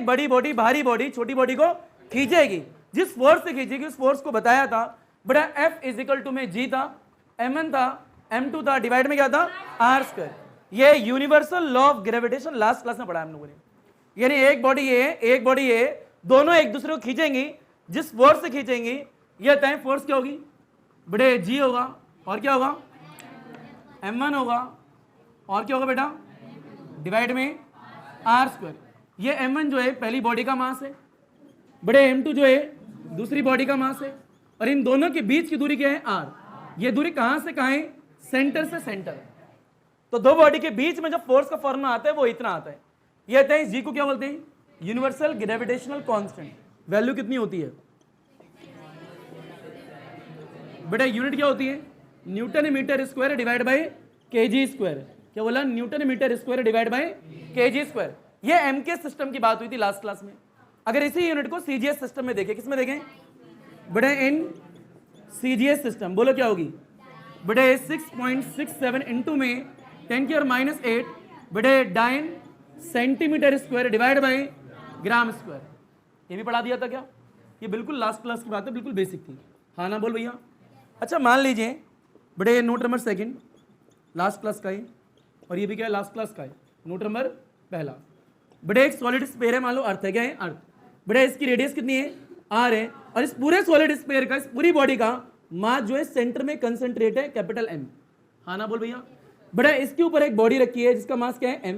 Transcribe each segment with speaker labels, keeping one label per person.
Speaker 1: बड़ी बॉडी भारी बॉडी छोटी बॉडी को खींचेगी, जिस फोर्स से खींचेगी उस फोर्स को बताया था बेटा F इजिकल टू में G था, M1 था, M2 था, डिवाइड में क्या था R स्क्वायर। ये universal law of gravitation last class में पढ़ा हम लोगों ने। यानी एक बॉडी ये एक बॉडी ये दोनों एक दूसरे को खींचेंगी, जिस फोर्स से खींचेंगी ये तय फोर्स क्या होगी बेटे G होगा, और क्या होगा M1 होगा, और क्या होगा बेटा डिवाइड में R स्क्वायर। ये M1 जो है पहली बॉडी का मास है, बड़े M2 जो है दूसरी बॉडी का मास है, और इन दोनों के बीच की दूरी क्या है R। ये दूरी कहां से कहां है सेंटर से सेंटर। तो दो बॉडी के बीच में जब फोर्स का फॉर्मूला आता है वो इतना आता है। ये आता है G को क्या बोलते हैं यूनिवर्सल ग्रेविटेशनल कांस्टेंट। वैल्यू कितनी होती है बेटा यूनिट क्या होती है newton metre square divide by kg square. क्या बोला newton metre square divide by kg square. ये एमके सिस्टम की बात हुई थी लास्ट क्लास में। अगर इसी यूनिट को सीजीएस सिस्टम में देखें, किसमें देखें बेटा इन सीजीएस सिस्टम, बोलो क्या होगी बेटे 6.67 इंटू में 10⁻⁸ बेटे dyne centimetre square divide by gram square. ये भी पढ़ा दिया था क्या? ये बिल्कुल लास्ट क्लास की बात है, बिल्कुल बेसिक थी। हाँ ना बोल भैया। अच्छा मान लीजिए बेटे note number second last class का है, और ये भी क्या है लास्ट क्लास का है। नोट नंबर पहला बेटे एक सॉलिड स्फीयर है, मान लो अर्थ है, क्या है अर्थ। बेटे इसकी रेडियस कितनी है r है, और इस पूरे सॉलिड स्फीयर का इस पूरी बॉडी का मास जो है सेंटर में कंसंट्रेट है कैपिटल M। हाँ ना बोल भैया। बेटा इसके ऊपर एक बॉडी रखी है जिसका मास क्या है m।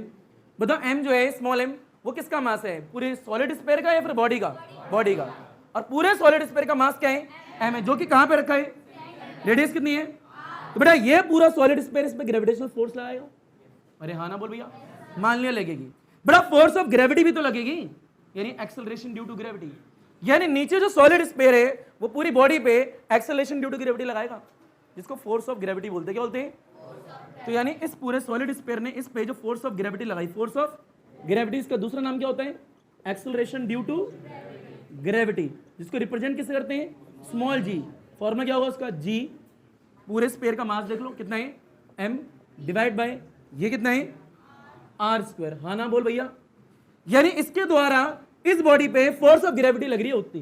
Speaker 1: बताओ m जो है स्मॉल m वो किसका मास है पूरे सॉलिड स्फीयर का या फिर बॉडी का? बॉडी का। और पूरे सॉलिड स्फीयर का मास क्या है m है, जो कि कहां पे रखा है रेडियस कितनी है। तो बेटा ये पूरा सॉलिड स्फीयर इस पे ग्रेविटेशनल फोर्स लगाएगा। अरे हाँ ना बोल भैया। मान लिया लगेगी बेटा फोर्स ऑफ ग्रेविटी भी तो लगेगी, यानी एक्सेलरेशन ड्यू टू ग्रेविटी। यानी नीचे जो सॉलिड स्फीयर है वो पूरी बॉडी पे एक्सेलरेशन ड्यू टू ग्रेविटी लगाएगा, जिसको फोर्स ऑफ ग्रेविटी बोलते हैं। क्या बोलते हैं? तो यानी इस पूरे सॉलिड स्फीयर ने इस पे जो फोर्स ऑफ ग्रेविटी लगाई, फोर्स ऑफ ग्रेविटी, इसका दूसरा नाम क्या होता है एक्सेलरेशन ड्यू टू ग्रेविटी, जिसको रिप्रेजेंट किससे करते हैं स्मॉल g। फॉर्मूला क्या होगा उसका g, पूरे स्फीयर का मास देख लो कितना है m डिवाइड बाय ये कितना है r स्क्वायर। हाँ ना बोल भैया। यानी इसके द्वारा इस बॉडी पे फोर्स ऑफ ग्रेविटी लग रही है उतनी।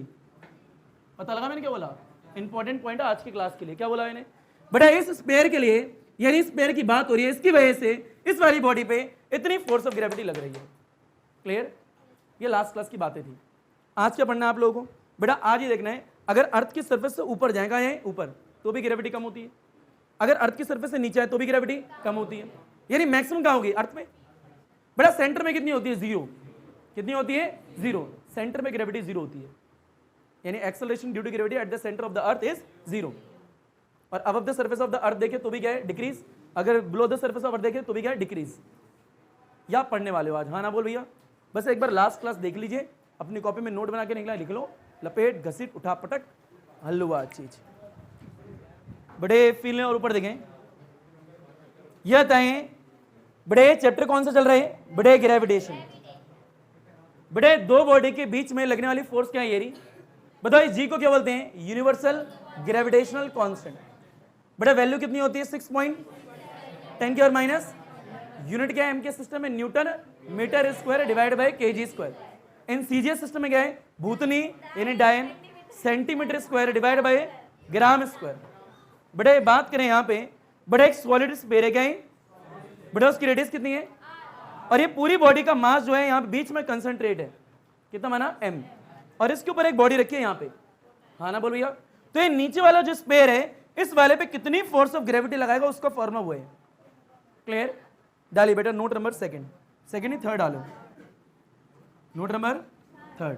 Speaker 1: पता लगा मैंने क्या बोला? इंपॉर्टेंट पॉइंट है आज की क्लास के लिए। क्या बोला मैंने बेटा इस स्फीयर के लिए, यानी स्फीयर की बात हो रही है, इसकी वजह से इस वाली बॉडी पे इतनी फोर्स ऑफ ग्रेविटी लग रही है। क्लियर? ये लास्ट क्लास की बातें थी। आज क्या पढ़ना है आप लोगों को बेटा? आज ही देखना है अगर अर्थ की सरफेस से ऊपर जाएगा है ऊपर तो भी ग्रेविटी कम होती है, अगर अर्थ की सरफेस से नीचे है तो भी ग्रेविटी कम होती है। यानी मैक्सिमम कहाँ होगी अर्थ में बेटा? सेंटर में कितनी होती है जीरो। कितनी होती है जीरो। सेंटर में ग्रेविटी जीरो होती है, यानी acceleration due to gravity at the centre of the earth is zero. और above the surface of the earth देखे तो भी क्या है डिक्रीज, अगर below the surface of earth देखे तो भी क्या है डिक्रीज। या पढ़ने वाले हो आज? हाँ ना बोल भैया। बस एक बार लास्ट क्लास देख लीजिए, अपनी कॉपी में नोट बना के निकला लिख लो, लपेट घसीट उठा पटक हलवा चीज। बड़े फील और ऊपर देखें, यह बताएं बड़े चैप्टर कौन सा चल रहा है बड़े? ग्रेविटेशन। बड़े दो बॉडी के बीच में लगने वाली फोर्स क्या है ये रही। बताओ इस जी को क्या बोलते हैं यूनिवर्सल ग्रेविटेशनल कांस्टेंट। बड़े वैल्यू कितनी होती है 6.10⁻⁻। यूनिट क्या है एम के सिस्टम में newton metre square divide by kg square. In CGS system में क्या है भूतनी यानी dyne centimetre square divide by gram square. बड़े बात करें यहाँ पे बड़े एक सॉलिड स्फीयर है, क्या है बड़े उसकी रेडियस कितनी है, और ये पूरी बॉडी का मास जो है यहाँ बीच में कंसंट्रेट है, कितना माना m, और इसके ऊपर एक बॉडी रखी है यहाँ पे। हाँ ना बोल भैया। तो ये नीचे वाला जो स्फीयर है इस वाले पे कितनी फोर्स ऑफ ग्रेविटी लगाएगा उसका फॉर्मूला वो है। क्लियर? डालिए बेटा नोट नंबर सेकंड ही थर्ड डालो, नोट नंबर थर्ड।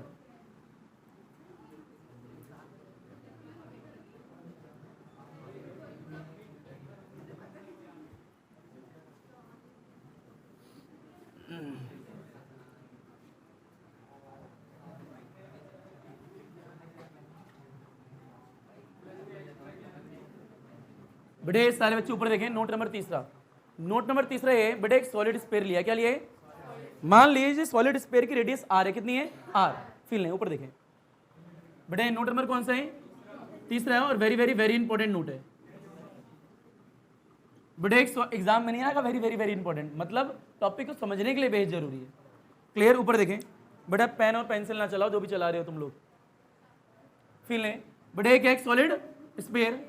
Speaker 1: बेटे सारे बच्चे ऊपर देखें, नोट नंबर तीसरा। नोट नंबर तीसरा है बेटे एक सॉलिड स्फीयर लिया, क्या लिया है मान लीजिए सॉलिड स्फीयर की रेडियस r है, कितनी है r। फील नहीं ऊपर देखें बेटे नोट नंबर कौन सा है तीसरा है, और very very very important note है बेटे। एक एग्जाम में नहीं आएगा, वेरी वेरी वेरी इंपॉर्टेंट, मतलब टॉपिक को समझने के लिए बेहद जरूरी है। क्लियर? ऊपर देखें बेटा पेन और पेंसिल ना चलाओ, जो भी चला रहे हो तुम लोग, फील लें। बेटा एक सॉलिड स्फीयर,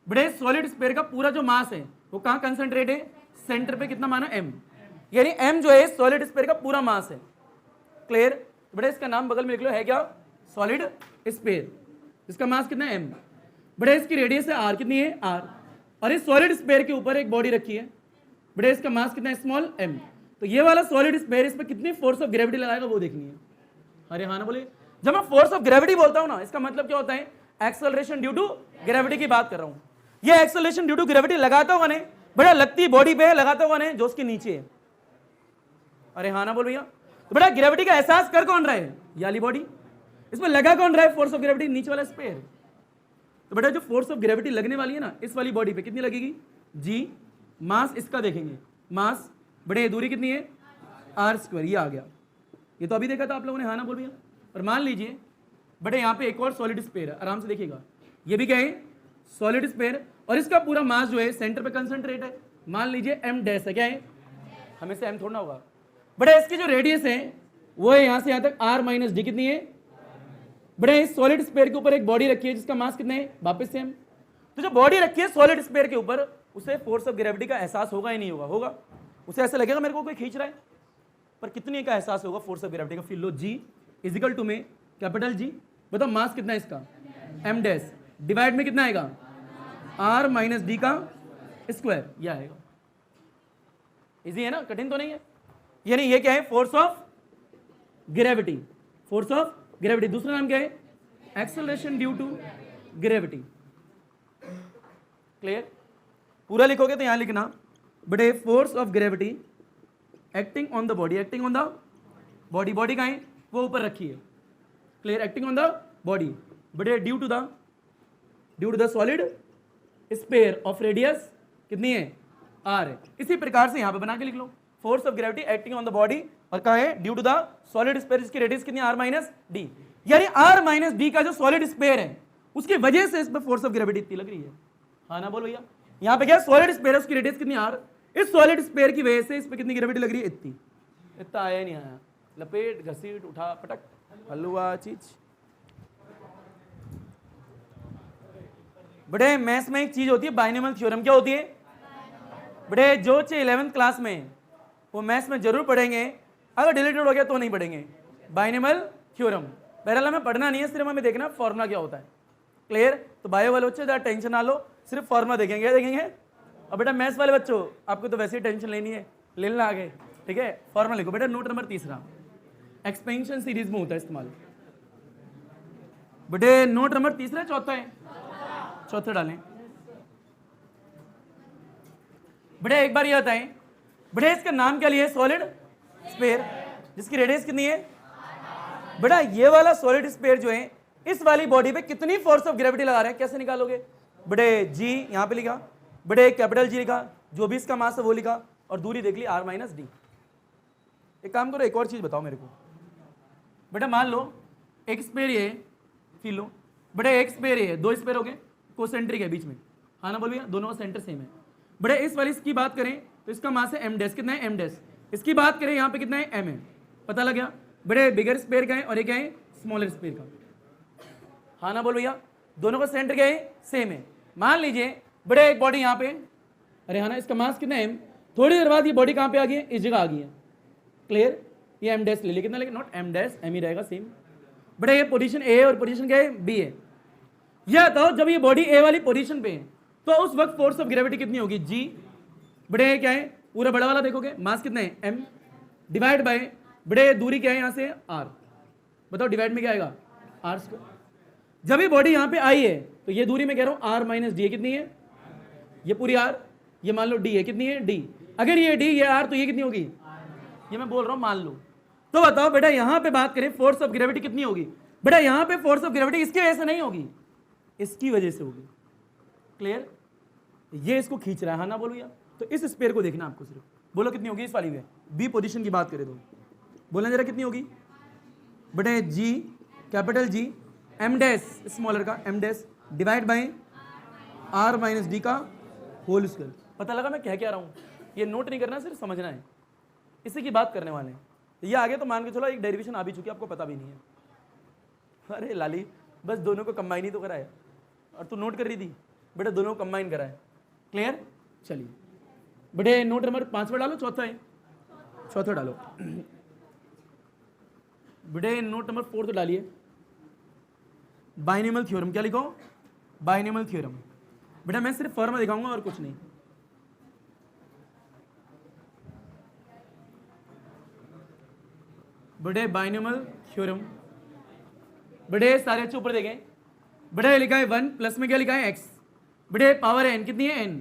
Speaker 1: बेटा सॉलिड स्फीयर का पूरा जो मास है वो कहाँ कंसंट्रेट है, सेंटर पे कितना माना m, यानी m जो है सॉलिड स्फीयर का पूरा मास है। क्लियर? बेटा इसका नाम बगल में लिख लो, है क्या, सॉलिड स्फीयर। इसका मास कितना है m, बेटा इसकी रेडियस है r, कितनी है r, और इस सॉलिड स्फीयर के ऊपर एक बॉडी रखी है, बेटा इसका मास कितना है स्मॉल m। तो ये वाला सॉलिड स्फीयर, इस पर कितनी फोर्स ऑफ ग्रेविटी लगाएगा वो देखनी है। अरे हाँ ना बोलिए। जब मैं फोर्स ऑफ ग्रेविटी बोलता हूं ना, इसका मतलब क्या होता है, एक्सेलरेशन ड्यू टू ग्रेविटी की बात कर रहा हूं। ये एक्सेलरेशन ड्यू टू ग्रेविटी लगाता होगा नहीं, बेटा लगती बॉडी पे है, लगाता होगा नहीं जो उसके नीचे है। अरे हाँ ना बोल भैया। तो बेटा ग्रेविटी का एहसास कर कौन रहा है, ये वाली बॉडी, इसमें लगा कौन रहा है फोर्स ऑफ ग्रेविटी, नीचे वाला स्फीयर। तो बेटा जो फोर्स ऑफ ग्रेविटी लगने वाली है ना इस वाली बॉडी पे, कितनी लगेगी, जी। मास इसका देखेंगे, मास बड़े दूरी कितनी है, r², ये आ गया। ये तो अभी देखा था आप लोगों ने, हाँ ना बोल भैया। और मान लीजिए बड़े यहाँ पे एक और सॉलिड स्फीयर है, आराम से देखिएगा, ये भी क्या है, सॉलिड स्फीयर, और इसका पूरा मास जो है सेंटर पे कंसंट्रेट है, मान लीजिए m डैश है, क्या है, हमेशा m थोड़ा होगा। बड़े इसकी जो रेडियस है वो है यहाँ से यहाँ तक r - d, कितनी है, बड़े इस सॉलिड स्फीयर के ऊपर एक बॉडी रखी है जिसका मास कितना है, वापस से m। तो जो बॉडी रखी है सॉलिड स्फीयर के ऊपर, उसे फोर्स ऑफ ग्रेविटी का एहसास होगा ही नहीं होगा, होगा, उसे ऐसा लगेगा मेरे को कोई खींच रहा है, पर कितने का एहसास होगा फोर्स ऑफ ग्रेविटी का, फील लो, G इजिकल टू में कैपिटल G, बताओ मास कितना है इसका, m डैश, डिवाइड में कितना आएगा, r - d का स्क्वायर, यह आएगा। इजी है ना, कठिन तो नहीं है। यानी ये क्या है, force of gravity, force of gravity. दूसरा नाम क्या है, acceleration due to gravity. Clear? पूरा लिखोगे तो यहां लिखना, but force of gravity acting on the body, acting on the body, body कहाँ है, वो ऊपर रखी है। Clear? Acting on the body, but due to the solid sphere of radius कितनी है, r है। इसी प्रकार से यहां पे बना के लिख लो, force of gravity acting on the body, और कहा है due to the solid sphere, जिसकी रेडियस कितनी है, r - d। यानी r - d का जो सॉलिड स्फीयर है उसकी वजह से इस पर फोर्स ऑफ ग्रेविटी इतनी लग रही है। हाँ ना बोल भैया। यहाँ पे क्या सॉलिड स्फीयर है, उसकी रेडियस कितनी r, इस सॉलिड स्फीयर की वजह से इस पर कितनी ग्रेविटी लग रही है, इतनी। इतना आया नहीं आया, लपेट घसीट उठा पटक हलवा चीज। बड़े मैथ्स में एक चीज होती है बाइनोमियल थ्योरम, क्या होती है बड़े, जो 11th क्लास में वो मैथ्स में जरूर पढ़ेंगे, अगर डिलीटेड हो गया तो नहीं पढ़ेंगे, बाइनोमियल थ्योरम। बहरहाल हमें पढ़ना नहीं है, सिर्फ हमें देखना फॉर्मूला क्या होता है। क्लियर? तो बायो वाले बच्चे ज़्यादा टेंशन ना लो, सिर्फ फॉर्मूला देखेंगे, देखेंगे। और बेटा मैथ्स वाले बच्चों आपको तो वैसे ही टेंशन लेनी है, ले लेना आगे, ठीक है। फॉर्मूला लिखो बेटा, नोट नंबर 3 एक्सपेंशन सीरीज में होता है इस्तेमाल। बेटे नोट नंबर 3 चौथा है, चौथा डालें। बेटे एक बार ये बताएं, बेटा इसका नाम क्या लिया, सॉलिड स्फीयर, जिसकी रेडियस कितनी है, बेटा ये वाला सॉलिड स्फीयर जो है इस वाली बॉडी पे कितनी फोर्स ऑफ ग्रेविटी लगा रहे हैं, कैसे निकालोगे। बेटे G यहाँ पे लिखा, बेटे कैपिटल G लिखा, जो भी इसका मास है वो लिखा, और दूरी देख ली r - d। एक काम करो, एक और चीज बताओ मेरे को। बेटा मान लो एक स्फीयर ये, फील लो, बेटे एक स्फीयर ये, दो स्फीयर हो गए, कोसेंट्रिक है बीच में, हाँ ना बोल भैया, दोनों का सेंटर सेम है। बेटे इस वाली की बात करें तो इसका मास है m डैश, कितना है m डैश। इसकी बात करें यहाँ पे कितना है m है, पता लग गया। बेटे बिगर स्फीयर का है और ये क्या है, स्मॉलर स्फीयर का, हाँ ना बोल भैया, दोनों का सेंटर क्या है, सेम है। मान लीजिए बड़े एक बॉडी यहाँ पे, अरे हाँ ना, इसका मास कितना है m, थोड़ी देर बाद ये बॉडी कहाँ पे आ गई है, इस जगह आ गई है। क्लियर? ये m डैश ले लिया, कितना लेकिन नॉट m डैश, m ही रहेगा सेम। बड़े ये पोजीशन A और पोजीशन क्या है, B है। यह बताओ जब ये बॉडी A वाली पोजीशन पे है तो उस वक्त फोर्स ऑफ ग्रेविटी कितनी होगी, G। बड़े क्या है, पूरा बड़ा वाला देखोगे, मास कितना है m, डिवाइड बाय बड़े दूरी क्या है यहाँ से r, बताओ डिवाइड में क्या आएगा, r²। जब ये बॉडी यहाँ पे आई है तो ये दूरी मैं कह रहा हूँ r - d कितनी है, ये पूरी r, ये मान लो d है, कितनी है d। अगर ये d ये r तो ये कितनी होगी, ये मैं बोल रहा हूँ मान लो। तो बताओ बेटा यहाँ पे बात करें फोर्स ऑफ ग्रेविटी कितनी होगी, बेटा यहाँ पे फोर्स ऑफ ग्रेविटी इसकी वजह से नहीं होगी, इसकी वजह से होगी। क्लियर? ये इसको खींच रहा है, हाँ ना बोलो यार। तो इस स्फीयर को देखना आपको, सिर्फ बोलो कितनी होगी इस वाली में, बी पोजीशन की बात करें तो बोलना जरा कितनी होगी। बेटे G capital G, m dash smaller का m dash, divide by r - d का होल स्क्वायर। पता लगा मैं क्या रहा हूँ, ये नोट नहीं करना, सिर्फ समझना है, इसी की बात करने वाले हैं। ये आगे तो मान के चलो एक डेरिवेशन आ भी चुकी है, आपको पता भी नहीं है। अरे लाली बस दोनों को कंबाइन ही तो करा है, और तू नोट कर रही थी बेटा दोनों को कंबाइन करा है। क्लियर? चलिए बेटे नोट नंबर 5 पर डालो, चौथा है, चौथा डालो बेटे। नोट नंबर 4 तो डालिए, बाइनोमियल थ्योरम। क्या लिखो? Binomial theorem. बेटा मैं सिर्फ फॉर्मूला दिखाऊंगा और कुछ नहीं। बेटे बाइनोमियल थ्योरम, बेटे सारे अच्छे ऊपर देखें। बेटे लिखा है 1 प्लस में क्या लिखा है x, बेटे पावर है n, कितनी है n।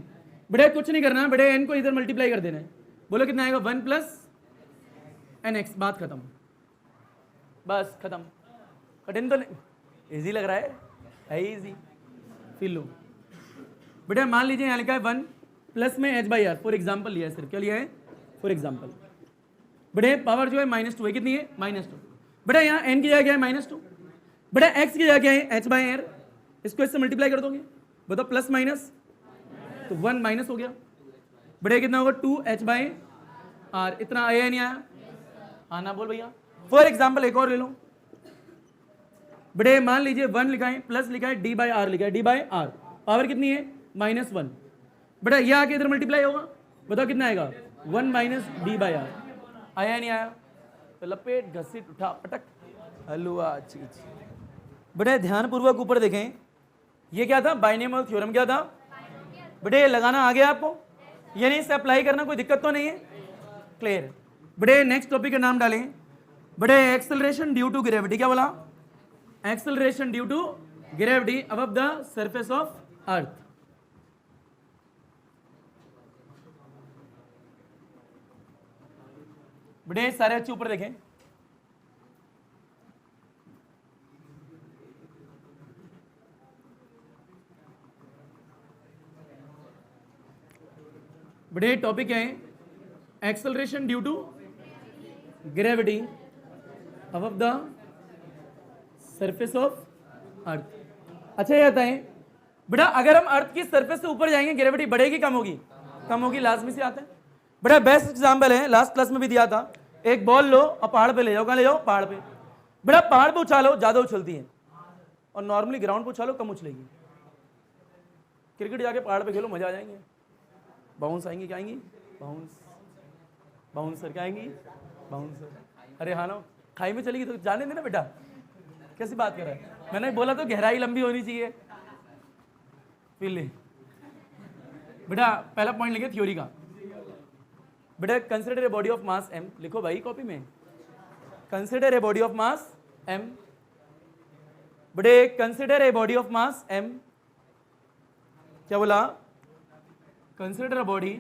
Speaker 1: बेटे कुछ नहीं करना, बेटे n को इधर मल्टीप्लाई कर देना है। बोलो कितना आएगा? 1 प्लस nx। बात खत्म, बस खत्म। कठिन तो नहीं, इजी लग रहा है इजी। फिर लो बेटा मान लीजिए यहाँ लिखा है 1 प्लस में h/r, फॉर एग्जाम्पल लिया है सिर्फ। क्या लिया है? For example. बेटे पावर जो है -2 है, कितनी है? -2। बेटा यहाँ n की जगह क्या है? -2। बेटा x की जगह क्या है? h/r। इसको इससे मल्टीप्लाई कर दोगे, बताओ प्लस माइनस तो 1 माइनस हो गया। बेटा कितना होगा? 2h/r। इतना आया या नहीं आया? आना बोल भैया। फॉर एग्जाम्पल एक और ले लो बेटे, मान लीजिए 1 लिखा है प्लस लिखा है d/r, लिखा है d/r, पावर कितनी है? -1। बेटा ये आके इधर मल्टीप्लाई होगा, बताओ कितना आएगा? 1 माइनस d/r। आया नहीं आया? तो लपेट घसीट उठा पटक हलवा चीज। बेटे ध्यानपूर्वक ऊपर देखें, ये क्या था? Binomial theorem. क्या था बेटे? ये लगाना आ गया आपको, यानी इसे अप्लाई करना कोई दिक्कत तो नहीं है? क्लियर? बेटे नेक्स्ट टॉपिक का नाम डालें बेटे, एक्सेलरेशन ड्यू टू ग्रेविटी। क्या बोला? Acceleration due to gravity above the surface of earth. बेटे सारे अच्छे ऊपर देखें। बेटे टॉपिक क्या है? Acceleration due to gravity above the surface of earth. अच्छा ये आता है बेटा, अगर हम अर्थ की सरफेस से ऊपर जाएंगे ग्रेविटी बढ़ेगी कम होगी? कम होगी, लाजमी से आता है। बेटा बेस्ट एग्जांपल है, लास्ट क्लास में भी दिया था, एक बॉल लो और पहाड़ पे ले जाओ। कहाँ ले जाओ? पहाड़ पे। बेटा पहाड़ पे उछालो, ज्यादा उछलती है, और नॉर्मली ग्राउंड पे उछालो कम उछलेगी। क्रिकेट जाके पहाड़ पे खेलो, मजा आ जाएंगे। बाउंस आएंगी, क्या आएंगी? बाउंस, बाउंसर क्या आएंगी? बाउंसर। अरे हाँ ना, खाई में चलेगी तो जाने देना बेटा, कैसी बात कर रहा है? मैंने बोला तो गहराई लंबी होनी चाहिए। फिर ले बेटा, पहला पॉइंट लिखे थ्योरी का। बेटा consider a body of mass m, लिखो भाई कॉपी में, consider a body of mass m। बेटे consider a body of mass m। क्या बोला? Consider a body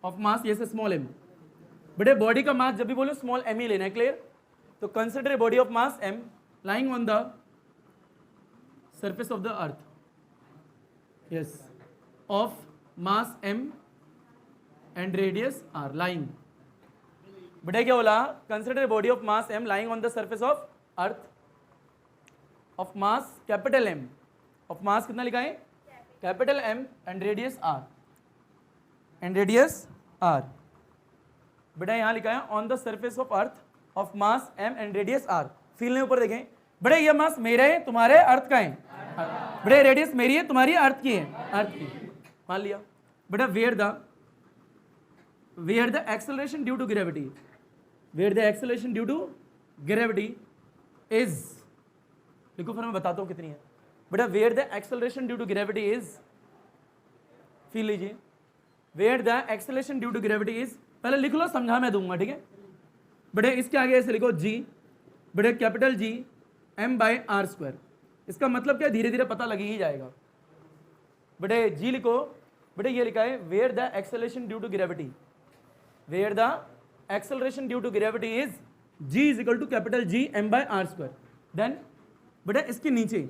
Speaker 1: of mass, ये से स्मॉल m। बेटे बॉडी का मास जब भी बोलो स्मॉल m ही लेना है। क्लियर? तो consider a body of mass m lying on the surface of the earth, yes, of mass m and radius r, lying। बेटा क्या बोला? Consider a body of mass m lying on the surface of earth of mass capital m, of mass कितना लिखा है? Capital m and radius r, and radius r। बेटा यहाँ लिखा है on the surface of earth of mass m and radius r। Feel ने ऊपर देखें बेटे, ये मास मेरा है, तुम्हारे अर्थ का है। बेटे रेडियस मेरी है, तुम्हारी अर्थ की है, अर्थ की। मान लिया बेटा, where the acceleration due to gravity, where the acceleration due to gravity is, देखो फिर मैं बताता हूँ कितनी है। बेटा where the acceleration due to gravity is, feel लीजिए, where the acceleration due to gravity is, पहले लिख लो, समझा मैं दूंगा, ठीक है? बेटे इसके आगे ऐसे लिखो g, बेटे कैपिटल G m/r²। इसका मतलब क्या? धीरे धीरे पता लगी ही जाएगा। बेटे g लिखो, बेटे ये लिखा है where the acceleration due to gravity, where the acceleration due to gravity is g is equal to capital G m/r²। Then बेटे इसके नीचे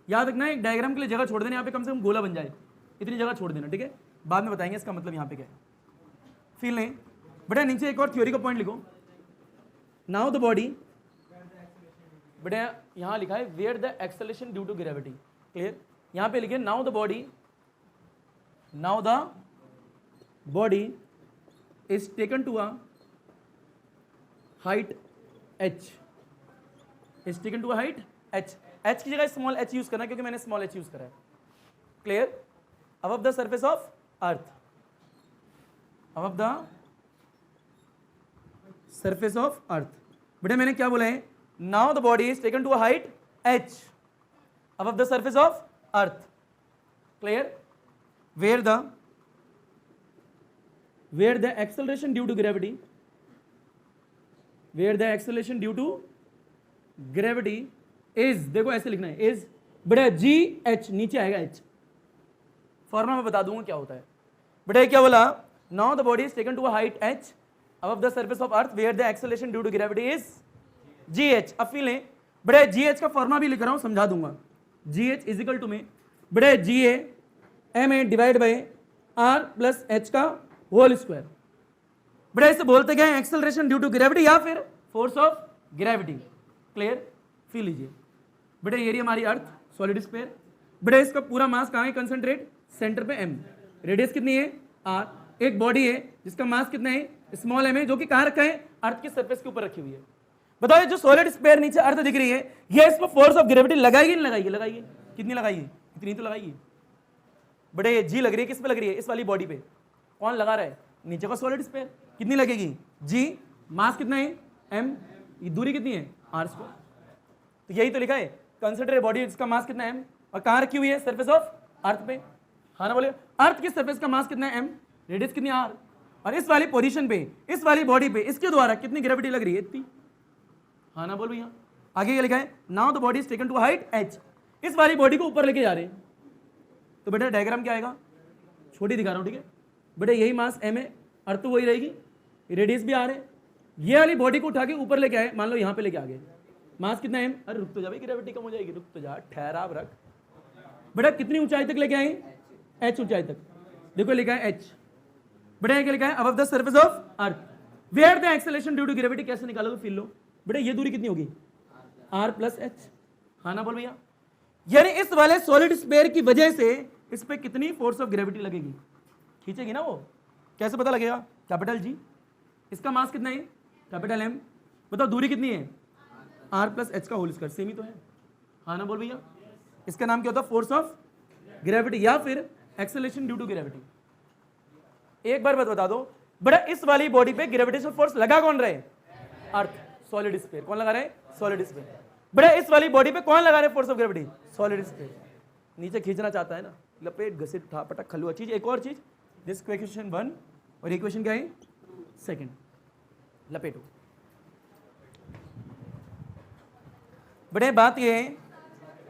Speaker 1: याद रखना, एक डायग्राम के लिए जगह छोड़ देना, यहाँ पे कम से कम गोला बन जाए, इतनी जगह छोड़ देना, ठीक है? बाद में बताएंगे इसका मतलब यहाँ पे क्या है। फील नहीं? बेटा नीचे एक और थ्योरी का पॉइंट लिखो, नाउ द बॉडी, बेटा यहाँ लिखा है where the acceleration due to gravity. Clear? यहाँ पे लिखिए now the body is taken to a height h is taken to height h। h की जगह स्मॉल h यूज करना क्योंकि मैंने स्मॉल h यूज करा है। Clear? Above the surface of earth, above the surface of earth. बेटा मैंने क्या बोला है? Now the body is taken to a height h above the surface of earth. Clear? Where the acceleration due to gravity, where the acceleration due to gravity is, देखो ऐसे लिखना है, is बेटा g h, नीचे आएगा h। Formula मैं बता दूंगा क्या होता है। बेटा क्या बोला? Now the body is taken to a height h above the surface of earth where the acceleration due to gravity is g h। अब फील है बेटा जी एच का फॉर्मुला भी लिख रहा हूं, समझा दूंगा। G H is equal to में बेटा G A M A divide by R plus H का होल स्क्वायर। बेटा इसे बोलते क्या है? एक्सेलरेशन ड्यू टू ग्रेविटी या फिर force of gravity. Clear? Feel लीजिए बेटा ये हमारी अर्थ सॉलिड स्फीयर। बेटा इसका पूरा मास कहाँ है? कंसंट्रेट सेंटर पे एम, रेडियस कितनी है? आर। एक बॉडी है जिसका मास कितना है? स्मॉल एम है, जो कि कहाँ रखा है? अर्थ की सरफेस के ऊपर रखी हुई है। बताओ जो सॉलिड स्फीयर नीचे अर्थ दिख रही है, ये इस पर फोर्स ऑफ ग्रेविटी लगाएगी नहीं लगाएगी? लगाएगी। कितनी लगाएगी? इतनी तो लगाएगी। बड़े ये जी लग रही है, किस पे लग रही है? इस वाली बॉडी पे। कौन लगा रहा है? नीचे का सॉलिड स्फीयर। कितनी लगेगी? जी। मास कितना है? एम। ये दूरी कितनी है? R square. तो यही तो लिखा है, कंसिडर बॉडी इसका मास कितना है? एम। और कहाँ रखी हुई है? सरफेस ऑफ अर्थ पे। हाँ ना बोले? अर्थ की सरफेस का मास कितना है? एम। रेडियस कितनी? आर। और इस वाली पोजीशन पे, इस वाली बॉडी पे, इसके द्वारा कितनी ग्रेविटी लग रही है? इतनी। हाँ ना बोल भैया? आगे क्या लिखा है? Now the body is taken to height h। इस वाली बॉडी को ऊपर लेके जा रहे हैं, तो बेटा डायग्राम क्या आएगा? छोटी दिखा रहा हूँ, ठीक है बेटा? यही मास m है, अर्थ तो वही रहेगी, रेडियस भी आर है। ये वाली बॉडी को उठा के ऊपर लेके आए, मान लो यहाँ पे लेके आ गए, मास कितना है? अरे रुक तो जा भाई, ग्रेविटी कम हो जाएगी, रुक तो जा, ठहराव रख। बेटा कितनी ऊंचाई तक लेके आए? h ऊंचाई तक। देखो लिखा है h। बेटा क्या लिखा है? Above the surface of earth where the acceleration due to gravity. कैसे निकालोगे? फील लो बेटा, ये दूरी कितनी होगी? r plus H. हाँ ना बोल भैया? यानी इस वाले सॉलिड स्फीयर की वजह से इस पे कितनी फोर्स ऑफ ग्रेविटी लगेगी? खींचेगी ना वो। कैसे पता लगेगा? Capital G. इसका मास कितना है? Capital M. बताओ दूरी कितनी है? r प्लस एच का होल स्क्वायर। सेम ही तो है। हाँ ना बोल भैया? इसका नाम क्या होता है? फोर्स ऑफ ग्रेविटी या फिर एक्सेलरेशन ड्यू टू ग्रेविटी। एक बार बात बता दो बेटा, इस वाली बॉडी पे ग्रेविटेशनल फोर्स लगा कौन रहे? अर्थ, सॉलिड स्फीयर। कौन लगा रहे? Solid sphere. बेटा इस वाली बॉडी पे कौन लगा रहे force of gravity? Solid sphere. नीचे खींचना चाहता है ना, लपेट घसीट उठा पटक खलुआ। चीज एक और चीज, दिस इक्वेशन 1 और इक्वेशन क्या है? सेकंड। लपेटो बेटा, बात ये है,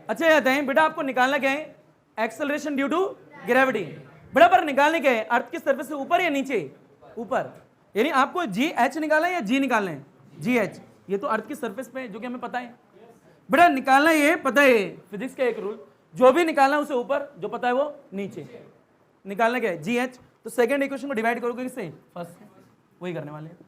Speaker 1: अच्छा याद है बेटा, आपको निकालना क्या है? Acceleration due to gravity. बेटा पर निकालने क्या है? अर्थ की सरफेस से ऊपर या नीचे? ऊपर। यानी आपको जी एच निकालना है या जी निकालना है? जी एच। ये तो अर्थ की सरफेस पे, जो कि हमें पता है। बेटा निकालना ये पता है, फिजिक्स का एक रूल, जो भी निकालना उसे ऊपर, जो पता है वो नीचे। निकालना क्या है? जी एच। तो सेकंड इक्वेशन को डिवाइड करोगे किससे? फर्स्ट से। वही करने वाले हैं।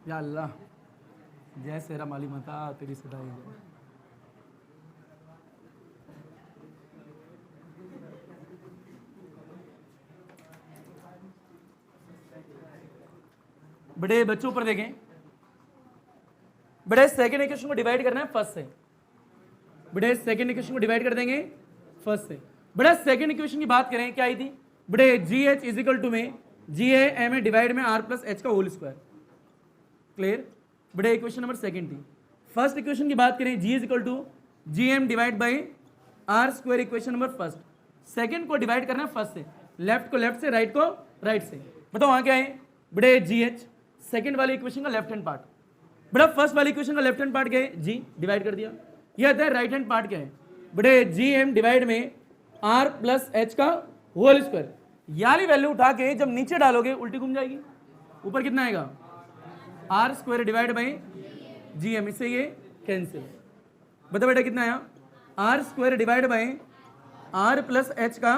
Speaker 1: या अल्लाह, जय सेरा माली माता तेरी सदा ही है। बड़े बच्चों पर देखें, बड़े सेकंड इक्वेशन को डिवाइड करना है फर्स्ट से। बड़े सेकंड इक्वेशन को डिवाइड कर देंगे फर्स्ट से। बड़े सेकंड इक्वेशन की बात करें, क्या आई थी? बड़े G H is equal to में G A M A divide में आर प्लस एच का होल स्क्वायर। क्लियर? बड़े इक्वेशन नंबर सेकंड थी। फर्स्ट इक्वेशन की बात करें, G is equal to G M divide by R square, equation number first. Second को divide करना है फर्स्ट से, लेफ्ट को लेफ्ट से, राइट को राइट से। बताओ वहां क्या है? बड़े जी एच, सेकंड वाली इक्वेशन का लेफ्ट हैंड पार्ट। बड़ा फर्स्ट वाली इक्वेशन का लेफ्ट हैंड पार्ट क्या है? जी, डिवाइड कर दिया। ये आता है राइट हैंड पार्ट क्या है? बड़े जी एम डिवाइड में आर प्लस एच का होल स्क्वायर। याली वैल्यू उठा के जब नीचे डालोगे उल्टी घूम जाएगी। ऊपर कितना आएगा? R square divide by G M, इससे ये कैंसिल। बताओ बेटा कितना आया? R square divide by R plus H का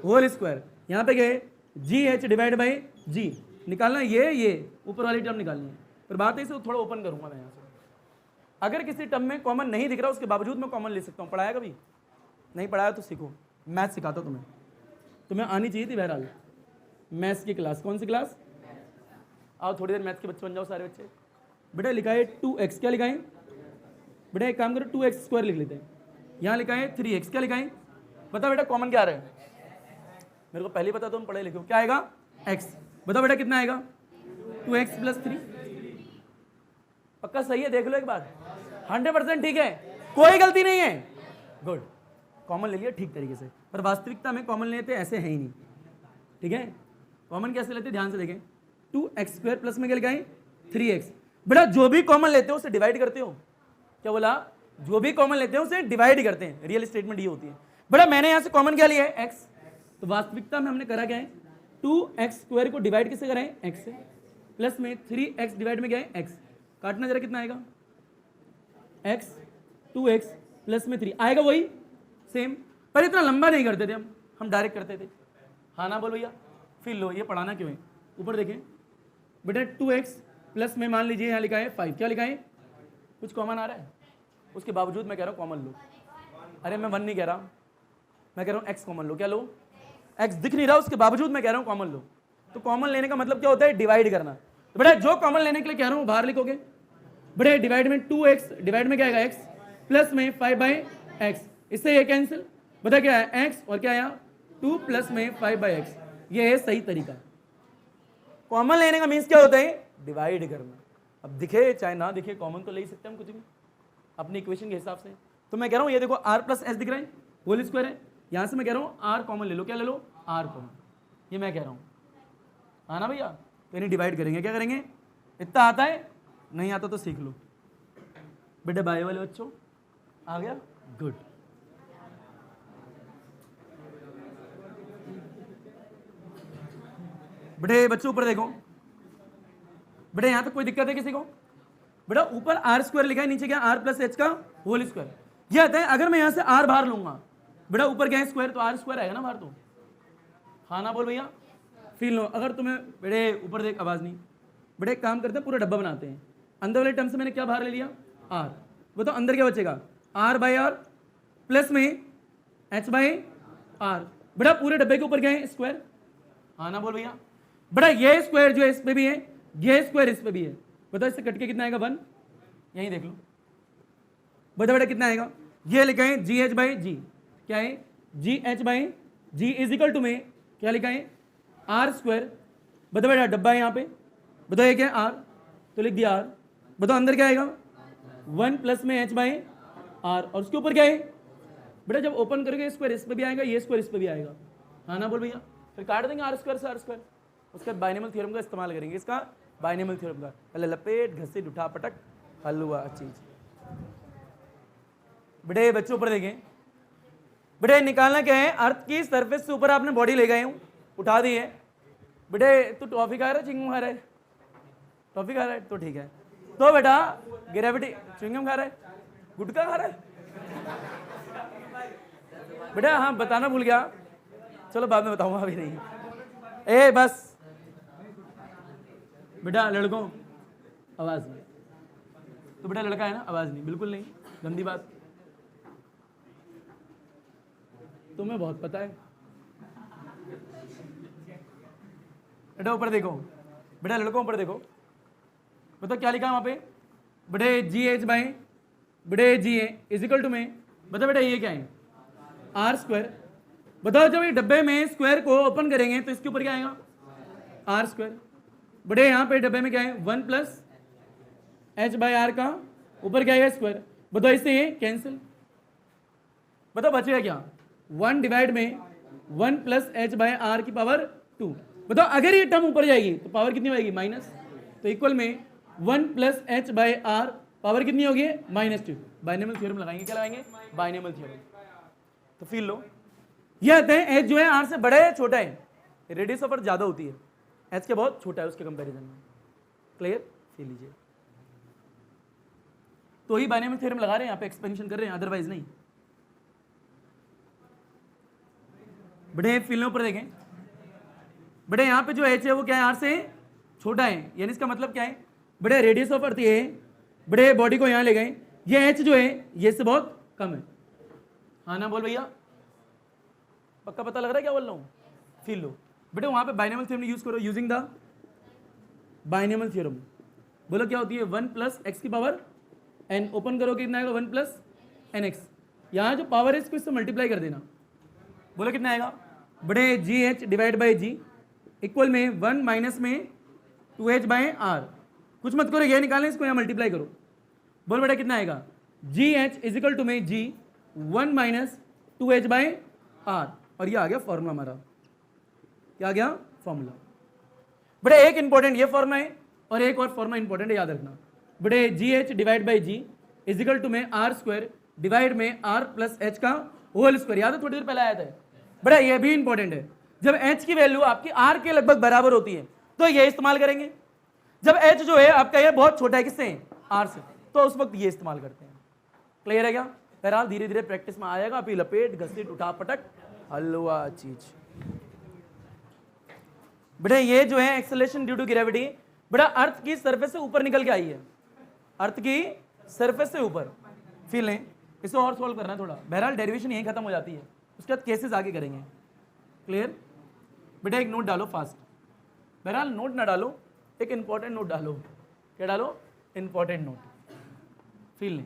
Speaker 1: होल स्क्वायर। यहाँ पे गए G H divide by G. निकालना ये ऊपर वाली टर्म निकालनी है, पर बात है इसे थोड़ा ओपन करूंगा मैं यहाँ से। अगर किसी टर्म में कॉमन नहीं दिख रहा उसके बावजूद मैं कॉमन ले सकता हूँ। पढ़ाया कभी? नहीं पढ़ाया तो सीखो, मैथ सिखाता हूँ तुम्हें आनी चाहिए थी। बहरहाल मैथ्स की क्लास, कौन सी क्लास? आओ थोड़ी देर मैथ्स के बच्चे बन जाओ सारे बच्चे। बेटा लिखा है 2x, क्या लिखा है बेटा? एक काम करो 2x² लिख लेते हैं। यहाँ लिखा है 3x, क्या लिखा है? बता बेटा कॉमन क्या आ रहा है? मेरे को पहले ही पता, तुम पढ़े लिखो। क्या आएगा? x। बताओ बेटा कितना आएगा? 2x + 3। पक्का सही है? देख लो एक बार, 100% ठीक है, कोई गलती नहीं है। गुड, कॉमन ले लिया ठीक तरीके से। पर वास्तविकता में कॉमन लेते ऐसे है ही नहीं, ठीक है? कॉमन कैसे लेते ध्यान से देखें। 2x² प्लस में क्या लिखा है? 3x। बेटा जो भी कॉमन लेते हो उसे डिवाइड करते हो। क्या बोला? जो भी कॉमन लेते हो उसे डिवाइड करते हैं। रियल स्टेटमेंट ये होती है। बेटा मैंने यहां से कॉमन क्या लिया है? x। तो वास्तविकता में हमने करा क्या है? 2x² को डिवाइड किससे करा है? x से। प्लस में 3x डिवाइड में क्या है? x। काटना जरा, कितना आएगा? x 2x प्लस में 3 आएगा वही सेम। पर इतना लंबा नहीं करते थे हम डायरेक्ट करते थे। हाँ ना बोल भैया? फिर लो, ये पढ़ाना क्यों है? ऊपर देखें बेटा 2x प्लस में मान लीजिए यहाँ लिखा है 5, क्या लिखा है? कुछ कॉमन आ रहा है? उसके बावजूद मैं कह रहा हूँ कॉमन लो। अरे मैं 1 नहीं कह रहा, मैं कह रहा हूँ x कॉमन लो। क्या लो? x दिख नहीं रहा, उसके बावजूद मैं कह रहा हूँ कॉमन लो। तो कॉमन लेने का मतलब क्या होता है? डिवाइड करना। तो बेटा जो कॉमन लेने के लिए कह रहा हूँ बाहर लिखोगे। बेटा डिवाइड में 2x डिवाइड में क्या आएगा? x प्लस में 5/x, इससे ये कैंसिल। बता क्या है? x और क्या आया? 2 प्लस में 5/x। ये है सही तरीका। कॉमन लेने का मीन्स क्या होता है? डिवाइड करना। अब दिखे चाहे ना दिखे, कॉमन तो ले ही सकते हैं हम कुछ भी अपनी इक्वेशन के हिसाब से। तो मैं कह रहा हूँ ये देखो r + s दिख रहा है, होल स्क्वायर है। यहाँ से मैं कह रहा हूँ r कॉमन ले लो। क्या ले लो? r common. ये मैं कह रहा हूँ, हाँ ना भैया? तो इन्हें डिवाइड करेंगे। क्या करेंगे? इतना आता है? नहीं आता तो सीख लो बेटा। बायो वाले बच्चों आ गया? गुड। बेटे बच्चों ऊपर देखो। बेटा यहाँ तक कोई दिक्कत है किसी को? बेटा ऊपर r² लिखा है, नीचे क्या? r + h का होल स्क्वायर। ये आता है अगर मैं यहाँ से r बाहर लूंगा, बेटा ऊपर क्या है? स्क्वायर, तो r² आएगा ना बाहर। तो हाँ ना बोल भैया? Feel low. अगर तुम्हें बेटे ऊपर देख, आवाज नहीं। बेटे एक काम करते हैं, पूरा डब्बा बनाते हैं। अंदर वाले टर्म से मैंने क्या बाहर ले लिया? r। बताओ अंदर क्या बचेगा? r/r प्लस में h/r। बेटा पूरे डब्बे के ऊपर क्या है? स्क्वायर। हाँ ना बोल भैया? बेटा ये स्क्वायर जो है इस पे भी है, ये स्क्वायर इस पे भी है। बताओ इससे कट के कितना आएगा? 1। यहीं देख लो। बताओ बेटा कितना आएगा? ये लिखा है gh/g। क्या है? gh/g इज इक्वल टू में क्या लिखा है? r²। बताओ बेटा डब्बा है यहाँ पे। बताओ ये क्या है? r, तो लिख दिया r। बताओ अंदर क्या आएगा? 1 प्लस में h/r। और उसके ऊपर क्या है? बेटा जब ओपन करोगे स्क्वायर इस पे भी आएगा, ये स्क्वायर इस पे भी आएगा। हाँ ना बोल भैया? फिर काट देंगे r² से r²। उसके बाद बाइनोमियल थ्योरम का इस्तेमाल करेंगे। इसका बाइनोमियल थ्योरम का, पहले लपेट घसीट उठा पटक हल हुआ चीज। बेटे बच्चों ऊपर देखें। बेटे निकालना क्या है? अर्थ की सरफेस से ऊपर आपने बॉडी ले गए हूँ, उठा दी है। बेटे तू टॉफी खा रहा है चिंगम खा रहा है? टॉफी खा रहा है तो ठीक है। तो बेटा ग्रेविटी, चिंगम खा रहा है, गुटखा खा रहा है? बेटा हाँ बताना भूल गया, चलो बाद में बताऊंगा, अभी नहीं। ए बस बेटा लड़कों आवाज नहीं। तो बेटा लड़का है ना, आवाज नहीं, बिल्कुल नहीं, गंदी बात। तुम्हें बहुत पता है। बेटा ऊपर देखो। बेटा लड़कों ऊपर देखो। बताओ क्या लिखा है वहां पे? बेटे gh/ बेटे ga इज इक्वल टू में, बताओ बेटा ये क्या है? r²। बताओ जब ये डब्बे में स्क्वायर को ओपन करेंगे तो इसके ऊपर क्या आएगा? r²। बेटे यहाँ पे डब्बे में क्या है? 1 प्लस h/r का ऊपर क्या आएगा? स्क्वायर। बताओ इससे ये कैंसिल। बताओ बचेगा क्या? 1 डिवाइड में 1 प्लस h/r की पावर 2। बताओ अगर ये टर्म ऊपर जाएगी तो पावर कितनी होगी? माइनस। तो इक्वल में 1 प्लस h/r पावर कितनी होगी? -2। बाइनोमियल थ्योरम लगाएंगे। क्या लगाएंगे? Binomial theorem. तो फील लो, ये आते हैं h जो है r से बड़ा है छोटा है, रेडियस ऑफ अर्थ ज्यादा होती है, h के बहुत छोटा है उसके कंपैरिजन में। क्लियर? फील लीजिए। तो ही बाइनोमियल थ्योरम लगा रहे हैं यहाँ पे, एक्सपेंशन कर रहे हैं, अदरवाइज नहीं। बड़े फील ऊपर देखें। बड़े यहाँ पे जो h है वो क्या है? r से छोटा है, यानी इसका मतलब क्या है? बड़े रेडियस ऑफ अर्थ ये है। बड़े बॉडी को यहाँ ले गए, ये h जो है ये से बहुत कम है। हाँ ना बोल भैया, पक्का पता लग रहा है क्या बोल रहा हूँ? फील लो बेटे, वहां पे बाइनोमियल थ्योरम यूज करो, यूजिंग द बाइनोमियल थ्योरम। बोलो क्या होती है? 1 प्लस एक्स की पावर n, ओपन करो कितना आएगा? 1 प्लस एन एक्स। यहाँ जो पावर है इसको इससे मल्टीप्लाई कर देना। बोलो कितना आएगा बड़े? G H divide by G equal में 1 माइनस में 2h बाई आर। कुछ मत करो, ये निकालें, इसको यहाँ मल्टीप्लाई करो। बोल बेटा कितना आएगा? जी एच इजिकल टू में G 1 minus 2h by R, और ये आ गया फॉर्मूला हमारा। क्या आ गया? फॉर्मूला। बड़े एक इंपॉर्टेंट ये फॉर्मूला है और एक और फॉर्मूला इंपॉर्टेंट है, याद रखना। बड़े G H divide by G equal to में आर स्क्वायर डिवाइड में आर प्लस एच का होल स्क्वायर। याद है थोड़ी देर पहले आया था। बड़ा ये भी इंपॉर्टेंट है। जब एच की वैल्यू आपकी आर के लगभग बराबर होती है तो ये इस्तेमाल करेंगे। जब एच जो है आपका ये बहुत छोटा है, किससे? आर से, तो उस वक्त ये इस्तेमाल करते हैं। क्लियर है क्या? बहरहाल धीरे धीरे प्रैक्टिस में आएगा। अभी लपेट घसीट उठा पटक हलवा चीज। बेटा ये जो है एक्सेलरेशन ड्यू टू ग्रेविटी, बेटा अर्थ की सरफेस से ऊपर निकल के आई है, अर्थ की सरफेस से ऊपर। फील है? इसे और सॉल्व करना है थोड़ा। बहरहाल डेरिवेशन यहीं खत्म हो जाती है, उसके बाद केसेस आगे करेंगे। क्लियर? बेटा एक नोट डालो फास्ट। बहरहाल नोट ना डालो, एक इंपॉर्टेंट नोट डालो। क्या डालो? Important note. फील नहीं?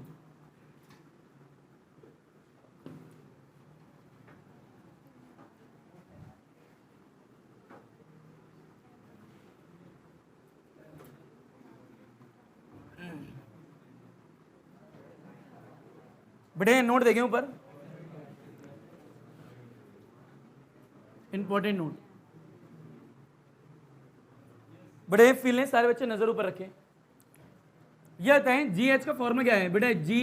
Speaker 1: बेटे नोट देखें ऊपर, इंपॉर्टेंट नोट। बड़े फील हैं, सारे बच्चे नजर ऊपर रखें। यह बताएं जी एच का फॉर्मूला क्या है? बेटा जी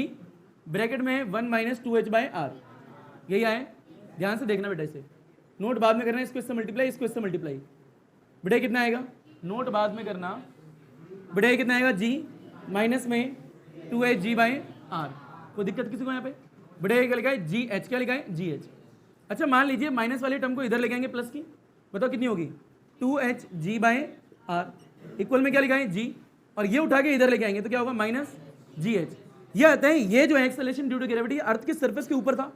Speaker 1: ब्रैकेट में 1 माइनस 2h बाई आर, यही आए। ध्यान से देखना बेटा, इसे नोट बाद में करना, इसको इससे मल्टीप्लाई, इसको इससे मल्टीप्लाई। बेटा कितना आएगा? नोट बाद में करना। बेटा कितना आएगा? जी माइनस में 2h जी बाई आर। कोई दिक्कत किसी को यहाँ पे? बेटा क्या लिखा है? जी एच। क्या लिखा है? जी एच। अच्छा मान लीजिए माइनस वाली टर्म को इधर ले आएंगे, प्लस की, बताओ कितनी होगी? 2h ji by are equal में क्या लिखा है? जी, और ये उठा के इधर लेके आएंगे तो क्या होगा? Minus G H. ये आता है, ये जो है एक्सेलरेशन ड्यू टू ग्रेविटी अर्थ की सरफेस के ऊपर था।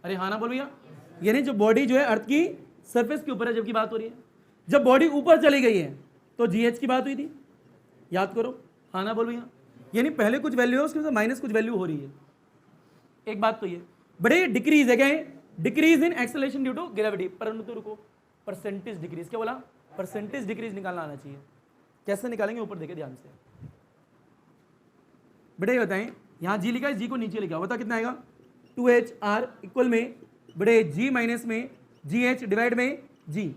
Speaker 1: अरे हाँ ना बोल भैया, यानी जो बॉडी जो है अर्थ की सरफेस के ऊपर है जबकि बात हो रही है। जब बॉडी ऊपर चली गई है तो जी एच की बात हुई थी, याद करो। हाँ ना बोल भैया, यानी पहले कुछ वैल्यू है उसके माइनस कुछ वैल्यू हो रही है। एक बात तो ये बड़े डिक्रीज है, क्या है? Decrease in acceleration due to gravity. परंतु रुको, परसेंटेज डिक्रीज। क्या बोला? परसेंटेज डिक्रीज निकालना आना चाहिए। कैसे निकालेंगे? ऊपर देखे ध्यान से। बेटे ये बताएं, यहां जी लिखा है, जी को नीचे लिखा, बता कितना आएगा? 2h r इक्वल में बड़े g माइनस में gh डिवाइड में g।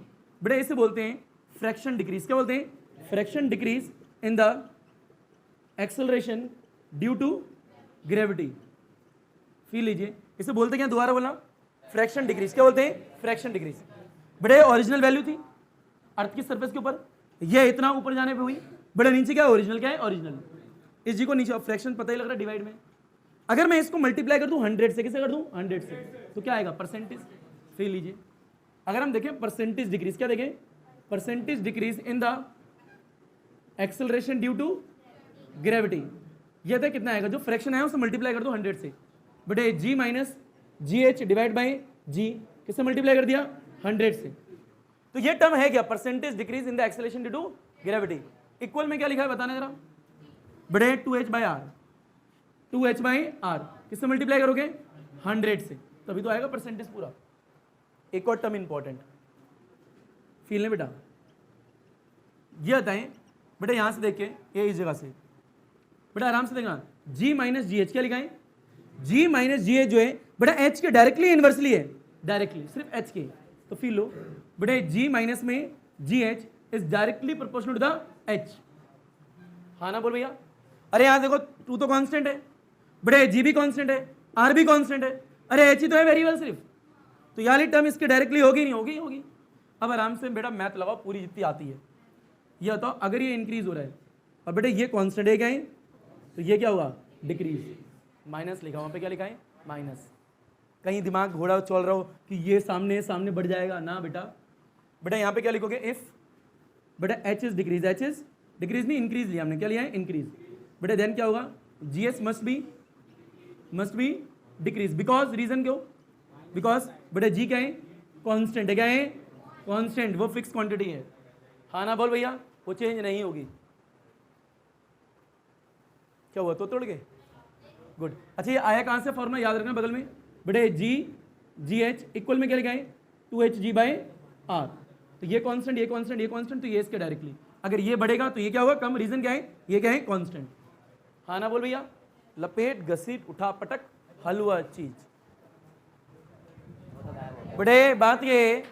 Speaker 1: बड़े इसे बोलते हैं फ्रैक्शन डिक्रीज। क्या बोलते हैं? Fraction decrease in the acceleration due to gravity. Feel लीजिए, इसे बोलते क्या? दोबारा बोला, फ्रैक्शन डिक्रीज। क्या बोलते हैं? Fraction decrease. बड़े ओरिजिनल वैल्यू थी अर्थ की सरफेस के ऊपर, ये इतना ऊपर जाने पे हुई। बड़े नीचे क्या है? ओरिजिनल। क्या है? ओरिजिनल। इस जी को नीचे, फ्रैक्शन पता ही लग रहा है, डिवाइड में। अगर मैं इसको मल्टीप्लाई कर दूं 100 से, किसे कर दूं? 100 से, तो क्या आएगा? परसेंटेज। फील लीजिए, अगर हम देखें परसेंटेज डिक्रीज, क्या देखें? Percentage decrease in the acceleration due to gravity. ये था कितना आएगा? जो फ्रैक्शन है उसे मल्टीप्लाई कर दो 100 से। बटे G minus G H divide by G, किससे मल्टीप्लाई कर दिया? 100 से। तो ये टर्म है क्या? Percentage decrease in the acceleration due to gravity. Equal में क्या लिखा है बताना जरा? बड़े 2h by R, 2h by R किससे मल्टीप्लाई करोगे? 100 से, तभी तो आएगा परसेंटेज पूरा। एक और टर्म इंपॉर्टेंट, फील ने बेटा, ये बताएं बेटा, यहां से देख के ये इस जगह से बेटा आराम से देखना, g माइनस जी एच। क्या लिखा है? g माइनस जी एच जो है बेटा h के डायरेक्टली इनवर्सली है, डायरेक्टली सिर्फ h के। तो फील लो बेटे, g माइनस में G H is directly proportional to the h। हाँ ना बोल भैया? अरे यहाँ देखो, टू तो कांस्टेंट है बेटे, g भी कांस्टेंट है, r भी कांस्टेंट है, अरे h ही तो है वेरिएबल सिर्फ, तो यार टर्म इसके डायरेक्टली होगी नहीं होगी? होगी। अब आराम से बेटा मैथ लगाओ, पूरी जितनी आती है। ये बताओ अगर ये इंक्रीज हो रहा है और बेटे ये कांस्टेंट है क्या है, तो ये क्या होगा? डिक्रीज। माइनस लिखा, वहाँ पे क्या लिखा है? माइनस। कहीं दिमाग घोड़ा चल रहा हो कि ये सामने सामने बढ़ जाएगा ना बेटा। बेटा यहाँ पे क्या लिखोगे? इफ बेटा एच इज डिक्रीज नहीं इंक्रीज लिया हमने, क्या लिया है? इंक्रीज। बेटा देन क्या होगा? G S must be must be decrease, because reason क्यों, बिकॉज बेटा जी क्या है, कांस्टेंट है, क्या है, कांस्टेंट, वो फिक्स क्वांटिटी है। हाँ ना बोल भैया, वो चेंज नहीं होगी। क्या हुआ, तो तोड़ गए, गुड। अच्छा ये आया कहां से, फॉर्मूला याद रखना बगल में, बेटे जी एच इक्वल में क्या लिखा है, 2hg बाई आर। तो ये कांस्टेंट, ये कांस्टेंट, ये कांस्टेंट, तो ये इसके डायरेक्टली, अगर ये बढ़ेगा तो ये क्या होगा, कम। रीजन क्या है, ये क्या है, कांस्टेंट। हाँ ना बोल भैया, लपेट घसीट उठा पटक हलवा चीज। बड़े बात ये,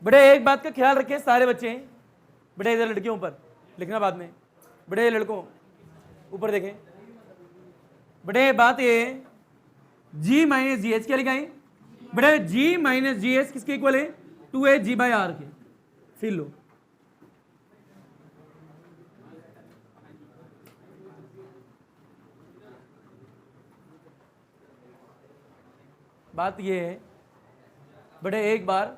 Speaker 1: बड़े एक बात का ख्याल रखें सारे बच्चे, बड़े इधर लड़कियों ऊपर लिखना बाद में, बड़े लड़कों ऊपर देखें। बड़े बात ये, g माइनस जी एच क्या लिखा है, बड़े g माइनस जी एच किसके इक्वल है, 2hg बाई आर के। फिर लो, बात ये है, बड़े एक बार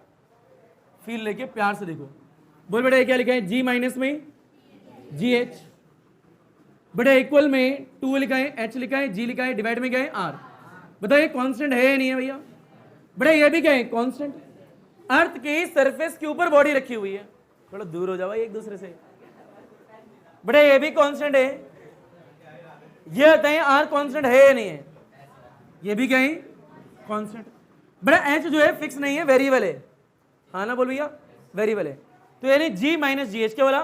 Speaker 1: फील लेके प्यार से देखो। बोल बेटे क्या लिखा है, g माइनस में जी एच, बड़े इक्वल में 2 लिखा है, h लिखा है, g लिखा है, डिवाइड में क्या है, r। बताइए कांस्टेंट है या नहीं है भैया, बड़े ये भी क्या है, कांस्टेंट। अर्थ की सरफेस के ऊपर बॉडी रखी हुई है, थोड़ा दूर हो जाओ भाई एक दूसरे से। बड़े ये भी कांस्टेंट है, ये बताइए r कांस्टेंट है या नहीं है, ये भी क्या है, कांस्टेंट। बड़ा h जो है फिक्स नहीं है, वेरिएबल है। हाँ ना बोल भैया, वेरिएबल है। तो यानी g माइनस जी एच क्या बोला,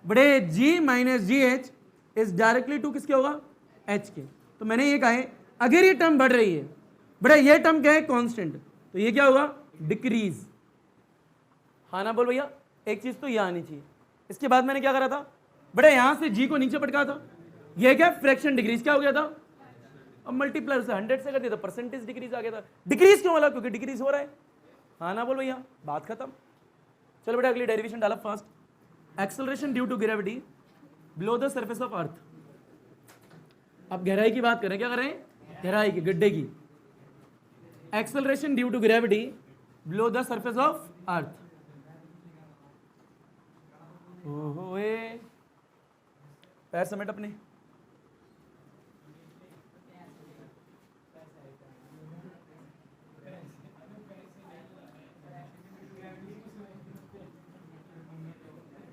Speaker 1: बड़े g minus G H is directly to किसके होगा, h के। तो मैंने ये कहा है अगर ये टर्म बढ़ रही है, बड़े ये टर्म क्या है, कांस्टेंट, तो ये क्या होगा, डिक्रीज। हाँ ना बोल भैया, एक चीज तो ये आनी चाहिए। इसके बाद मैंने क्या करा था, बड़े यहां से g को नीचे पटका था, ये क्या फ्रैक्शन डिक्रीज क्या हो गया था, अब मल्टीप्लाई से 100 से कर दिया तो परसेंटेज डिक्रीज आ गया था। डिक्रीज क्यों वाला, क्योंकि डिक्रीज हो रहा है। हाँ ना बोल भैया, बात खत्म। चलो बेटा अगली डेरिवेशन डाला first, acceleration due to gravity below the surface of earth. अब गहराई की बात करें, क्या करें, गहराई की, गड्ढे की। Acceleration due to gravity below the surface of earth. पैर समेट अपने,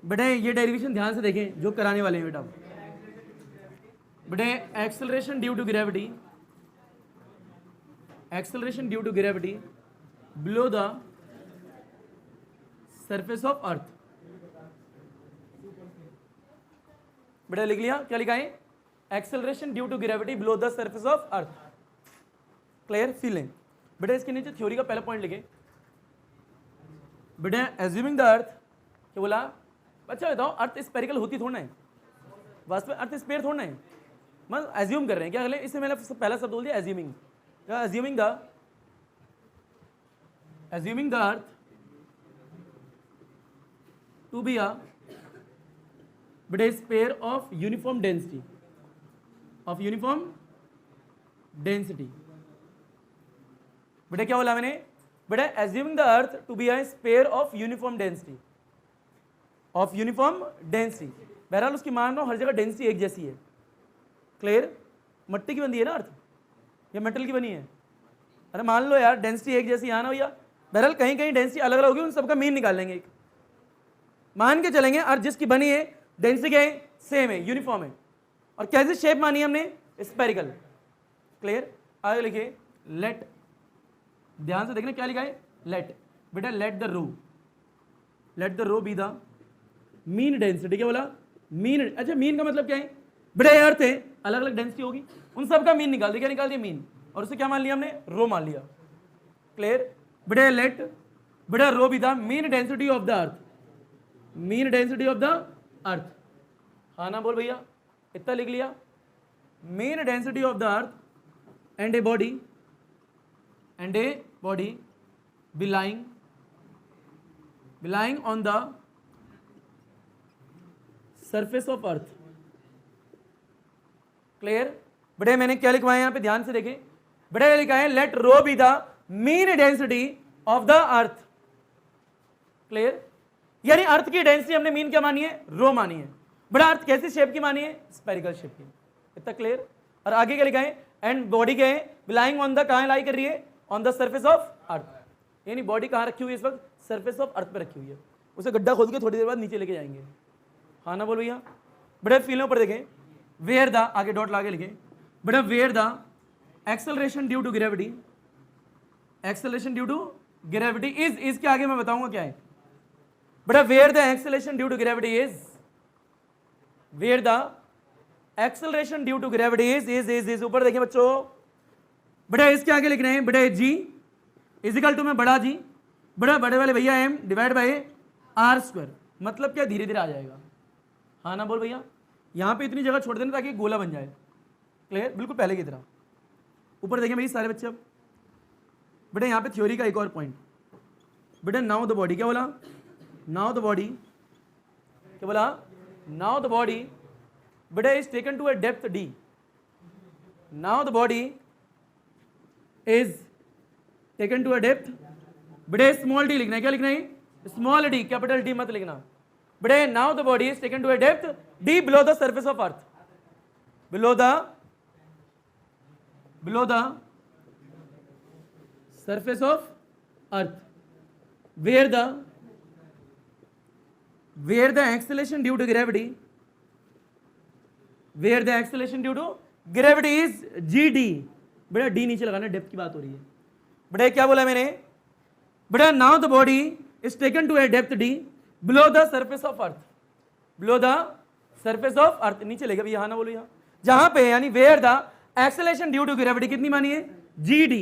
Speaker 1: बेटे ये डेरिवेशन ध्यान से देखें जो कराने वाले हैं बेटा। बेटे acceleration due to gravity, acceleration due to gravity below the surface of earth. बेटा लिख लिया, क्या लिखा है, acceleration due to gravity below the surface of earth. Clear, feeling. बेटा इसके नीचे थ्योरी का पहला पॉइंट लिखे। बेटा एज्यूमिंग द अर्थ, क्या बोला, अच्छा बताओ अर्थ स्पेरिकल होती थोड़ा है, वास्तव में अर्थ स्पेयर थोड़ा है, मतलब एज्यूम कर रहे हैं क्या अगले। इससे मैंने पहला शब्द बोल दिया एज्यूमिंग, क्या assuming the earth to be a बेटा sphere of uniform density, of uniform density. बेटा क्या बोला मैंने, बेटा assuming the earth to be a sphere of uniform density, of uniform density. बहरहाल उसकी मान लो हर जगह डेंसिटी एक जैसी है। क्लियर, मिट्टी की बनी है ना अर्थ, या मेटल की बनी है, अरे मान लो यार डेंसिटी एक जैसी है ना भैया। बहरहाल कहीं कहीं डेंसिटी अलग अलग होगी, उन सबका मीन निकाल लेंगे, एक मान के चलेंगे अर्थ जिसकी बनी है डेंसिटी क्या है, सेम है, यूनिफॉर्म है। और कैसी शेप मानी है हमने, स्पेरिकल। क्लियर, आगे लिखिए लेट, ध्यान से देखना क्या लिखा है, लेट। बेटा let the rho be the mean density. क्या बोला, मीन। अच्छा मीन का मतलब क्या है, बेटा ये अर्थ है अलग अलग डेंसिटी होगी, उन सब का मीन निकाल दिया, क्या निकाल दिया, मीन। और उसे क्या मान लिया हमने, रो मान लिया। क्लियर, बेटा लेट बेटा rho be the mean density of the earth, mean density of the earth. हाँ ना बोल भैया, इतना लिख लिया, mean density of the earth and a body lying on the surface of earth. Clear, बेटे मैंने क्या लिखवाया यहां पे, ध्यान से देखें। बेटे लिखा है let rho be the mean density of the earth. Clear, यानी अर्थ की डेंसिटी हमने मीन क्या मानी है, रो मानी है। बड़ा अर्थ कैसी शेप की मानी है, स्पेरिकल शेप की। इतना क्लियर। और आगे क्या लिखा है, एंड बॉडी क्या है, लाइंग ऑन द, कहाँ लाई कर रही है, ऑन द सरफेस ऑफ अर्थ। यानी बॉडी कहाँ रखी हुई है इस वक्त, सरफेस ऑफ अर्थ पे रखी हुई है। उसे गड्ढा खोद के थोड़ी देर बाद नीचे लेके जाएंगे। हाँ ना बोल भैया। बड़े फीलों पर देखें, वेयर द, आगे डॉट लाके लिखें, बड़ा where the acceleration due to gravity, acceleration due to gravity is के आगे मैं बताऊंगा क्या है। बड़ा where the acceleration due to gravity is, where the acceleration due to gravity is ऊपर देखिए बच्चों, बड़े इसके आगे लिख रहे हैं, बड़े जी इजिकल टू में बड़ा जी, बड़ा बड़े वाले भैया M divide by R square, मतलब क्या धीरे धीरे आ जाएगा। हाँ ना बोल भैया। यहाँ पे इतनी जगह छोड़ देना ताकि गोला बन जाए, क्लियर, बिल्कुल पहले की तरह। ऊपर देखें भाई सारे बच्चे। अब बेटा यहाँ पे थ्योरी का एक और पॉइंट, बेटा नाउ द बॉडी, क्या बोला, नाउ द बॉडी, क्या बोला, नाउ द बॉडी बेटा is taken to a depth D, now the body is taken to a depth, बेटे स्मॉल डी लिखना है, क्या लिखना है, स्मॉल डी, कैपिटल डी मत लिखना। बेटे now the body is taken to a depth D below the surface of earth, below the surface of earth, where the acceleration due to gravity, where the acceleration due to gravity is gd, बेटा d नीचे लगाना, depth की बात हो रही है। बेटा क्या बोला मैंने, बेटा now the body is taken to a depth d below the surface of earth, below the surface of earth, नीचे लेगा भैया, हाँ ना बोलो यहाँ, जहां पे यानी where the acceleration due to gravity कितनी मानी है, gd,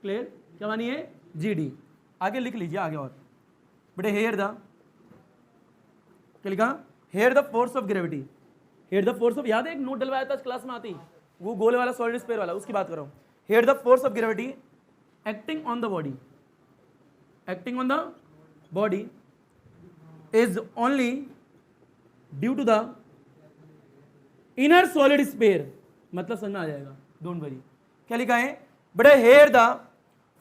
Speaker 1: क्लियर, क्या मानी है, जीडी। आगे लिख लीजिए आगे और, बेटे हेयर द, क्या लिखा, here the force of gravity, here the force of, याद है एक नोट डलवाया था क्लास में आती, वो गोले वाला सॉलिड स्फीयर वाला, उसकी बात कर रहा हूं। Here the force of gravity acting on the body, acting on the body is only due to the inner solid sphere, मतलब समझ में आ जाएगा, डोंट वरी। क्या लिखा है, बेटे here the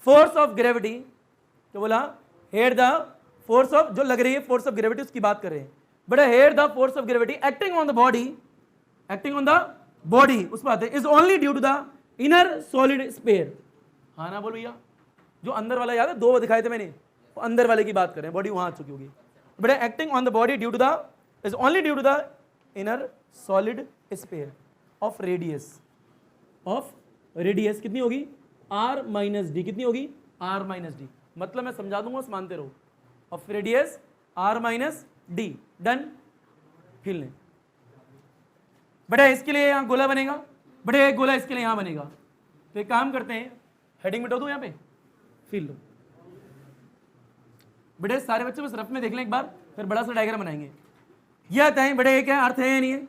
Speaker 1: force of gravity, क्या बोला, हेयर द फोर्स ऑफ, जो लग रही है फोर्स ऑफ ग्रेविटी उसकी बात कर रहे हैं। But here the force of gravity acting on the body, acting on the body उस बात है, is only due to the inner solid sphere. हाँ ना बोल भैया, जो अंदर वाला याद है, दो दिखाए थे मैंने, वो अंदर वाले की बात कर रहे हैं, बॉडी वहां आ चुकी होगी। But acting on the body due to the, is only due to the inner solid sphere of radius, of radius कितनी होगी, आर माइनस डी, कितनी होगी, आर माइनस डी, मतलब मैं समझा दूंगा, मानते रहो, of radius R minus D, done. Fill लें बेटा, इसके लिए यहां गोला बनेगा, बेटा एक गोला इसके लिए यहां बनेगा, तो एक काम करते हैं, हेडिंग मिटा दूं यहां पे, फिल लो बेटे, सारे बच्चे बस रफ में देख लें एक बार, फिर बड़ा सा डायग्राम बनाएंगे। यह आता है बेटा, ये क्या अर्थ है या नहीं है,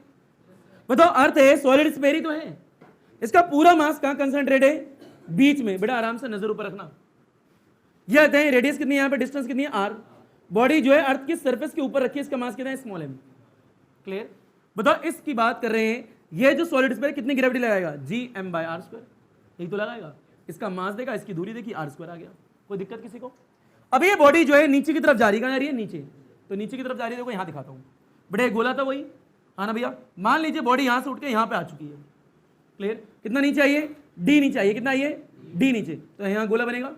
Speaker 1: बताओ, अर्थ है, सॉलिड स्फीयर ही तो है, इसका पूरा मास कहां कंसंट्रेट है, बीच में, बेटा आराम से नजर ऊपर रखना। यह आते हैं, रेडियस कितनी है, यहाँ पे डिस्टेंस कितनी है, आर, बॉडी जो है अर्थ की सरफेस के ऊपर रखी है, इसका मास कितना है, स्मॉल एम, क्लियर। बताओ इसकी बात कर रहे हैं, ये जो सॉलिड स्फीयर कितनी ग्रेविटी लगाएगा, G M by R square, यही तो लगाएगा। इसका मास देखा, इसकी दूरी देखी, आर स्क्वायर आ गया, कोई दिक्कत किसी को। अब ये बॉडी जो है नीचे की तरफ जा रही है, कहाँ जा रही है, नीचे, तो नीचे की तरफ जा रही है, देखो यहाँ दिखाता हूँ, बड़े गोला था वही, हाँ ना भैया। मान लीजिए बॉडी यहाँ से उठ के यहाँ पे आ चुकी है, क्लियर, कितना नीचे आइए, डी नीचे आइए, कितना आइए, डी नीचे, तो यहां गोला बनेगा,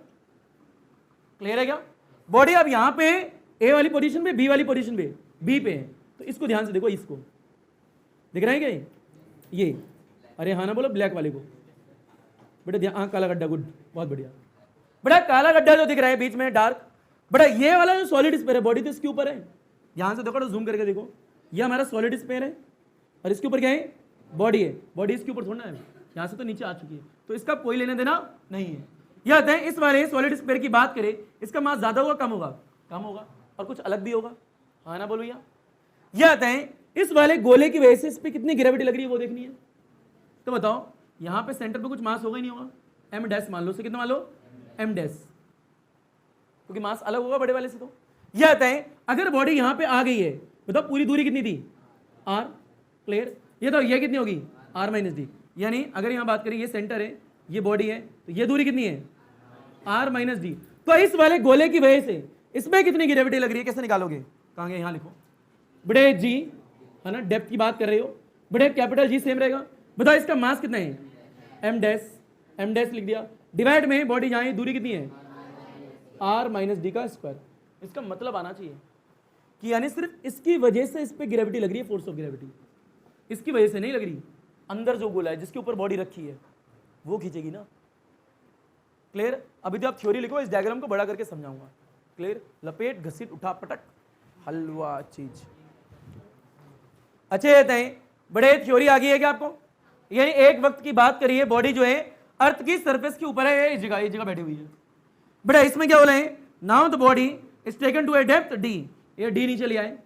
Speaker 1: क्लियर है क्या। बॉडी अब यहां पे ए वाली पोजीशन पे, बी वाली पोजीशन पे, बी पे है, तो इसको ध्यान से देखो, इसको दिख रहा है क्या ये, अरे हाँ ना बोलो, ब्लैक वाले को, बेटा ध्यान, काला गड्ढा, गुड, बहुत बढ़िया। बेटा काला गड्ढा जो दिख रहा है बीच में डार्क, बेटा ये वाला जो सॉलिड स्फीयर है, बॉडी तो इसके ऊपर है, यहां से देखो तो जूम करके देखो, ये हमारा सॉलिड स्फीयर है, और इसके ऊपर क्या है, बॉडी है, बॉडी इसके ऊपर थोड़ा है, यहां से तो नीचे आ चुकी है, तो इसका कोई लेना देना नहीं है। यह आता है, इस वाले सॉलिड स्फीयर की बात करें, इसका मास ज्यादा होगा, कम होगा, कम होगा, और कुछ अलग भी होगा, हाँ ना बोलो भैया। यह आता है, इस वाले गोले की वजह से इस पे कितनी ग्रेविटी लग रही है वो देखनी है, तो बताओ यहां पे सेंटर पे कुछ मास होगा ही नहीं होगा, एम डैश मान लो, से कितना मान लो, एम डैश, क्योंकि मास अलग होगा बड़े वाले से। तो यह आता है, अगर बॉडी यहां पे आ गई है, बताओ पूरी दूरी कितनी थी, आर, क्लियर। ये तो ये कितनी होगी, आर माइनस डी, यानी अगर यहां बात करें, ये सेंटर है, ये बॉडी है, तो ये दूरी कितनी है, आर माइनस डी। तो इस वाले गोले की वजह से इसमें कितनी ग्रेविटी लग रही है, कैसे निकालोगे, कहां गए, यहां लिखो, बड़े जी, है ना, डेप्थ की बात कर रहे हो, बड़े कैपिटल जी सेम रहेगा, बताओ इसका मास कितना है, एम डैश लिख दिया, डिवाइड में बॉडी जहाँ है दूरी कितनी है, आर माइनस डी का स्क्वायर। इसका मतलब आना चाहिए कि यानी सिर्फ इसकी वजह से इस पे ग्रेविटी लग रही है, फोर्स ऑफ ग्रेविटी इसकी वजह से नहीं लग रही, अंदर जो गोला है जिसके ऊपर बॉडी रखी है वो खींचेगी ना। क्लियर? अभी तो आप थ्योरी लिखो, इस डायग्राम को बड़ा करके समझाऊंगा। क्लियर? लपेट घसीट उठा पटक हलवा चीज। अच्छे रहते हैं, बड़े थ्योरी आ गई है क्या आपको? यानी एक वक्त की बात करिए, बॉडी जो है अर्थ की सरफेस के ऊपर है, ये जगह बैठी हुई है। बड़ा इसमें क्या बोला है, now the body is taken to a depth D, ये डी नीचे लिया है।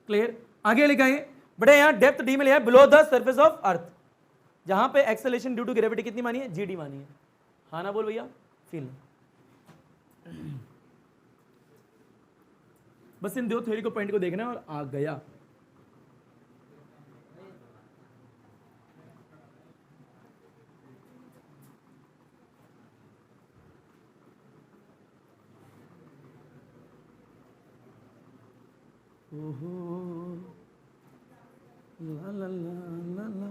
Speaker 1: क्लियर? आगे लिखा है बड़े यहाँ डेप्थ डी में लिया है, बिलो द सरफेस ऑफ अर्थ, जहां पे एक्सेलेरेशन ड्यू टू ग्रेविटी कितनी मानी है, जी डी मानी है। हाँ ना बोल भैया, फील। बस इन दो थ्योरी को पॉइंट को देखना है और आ गया। ला ला ला ला ला।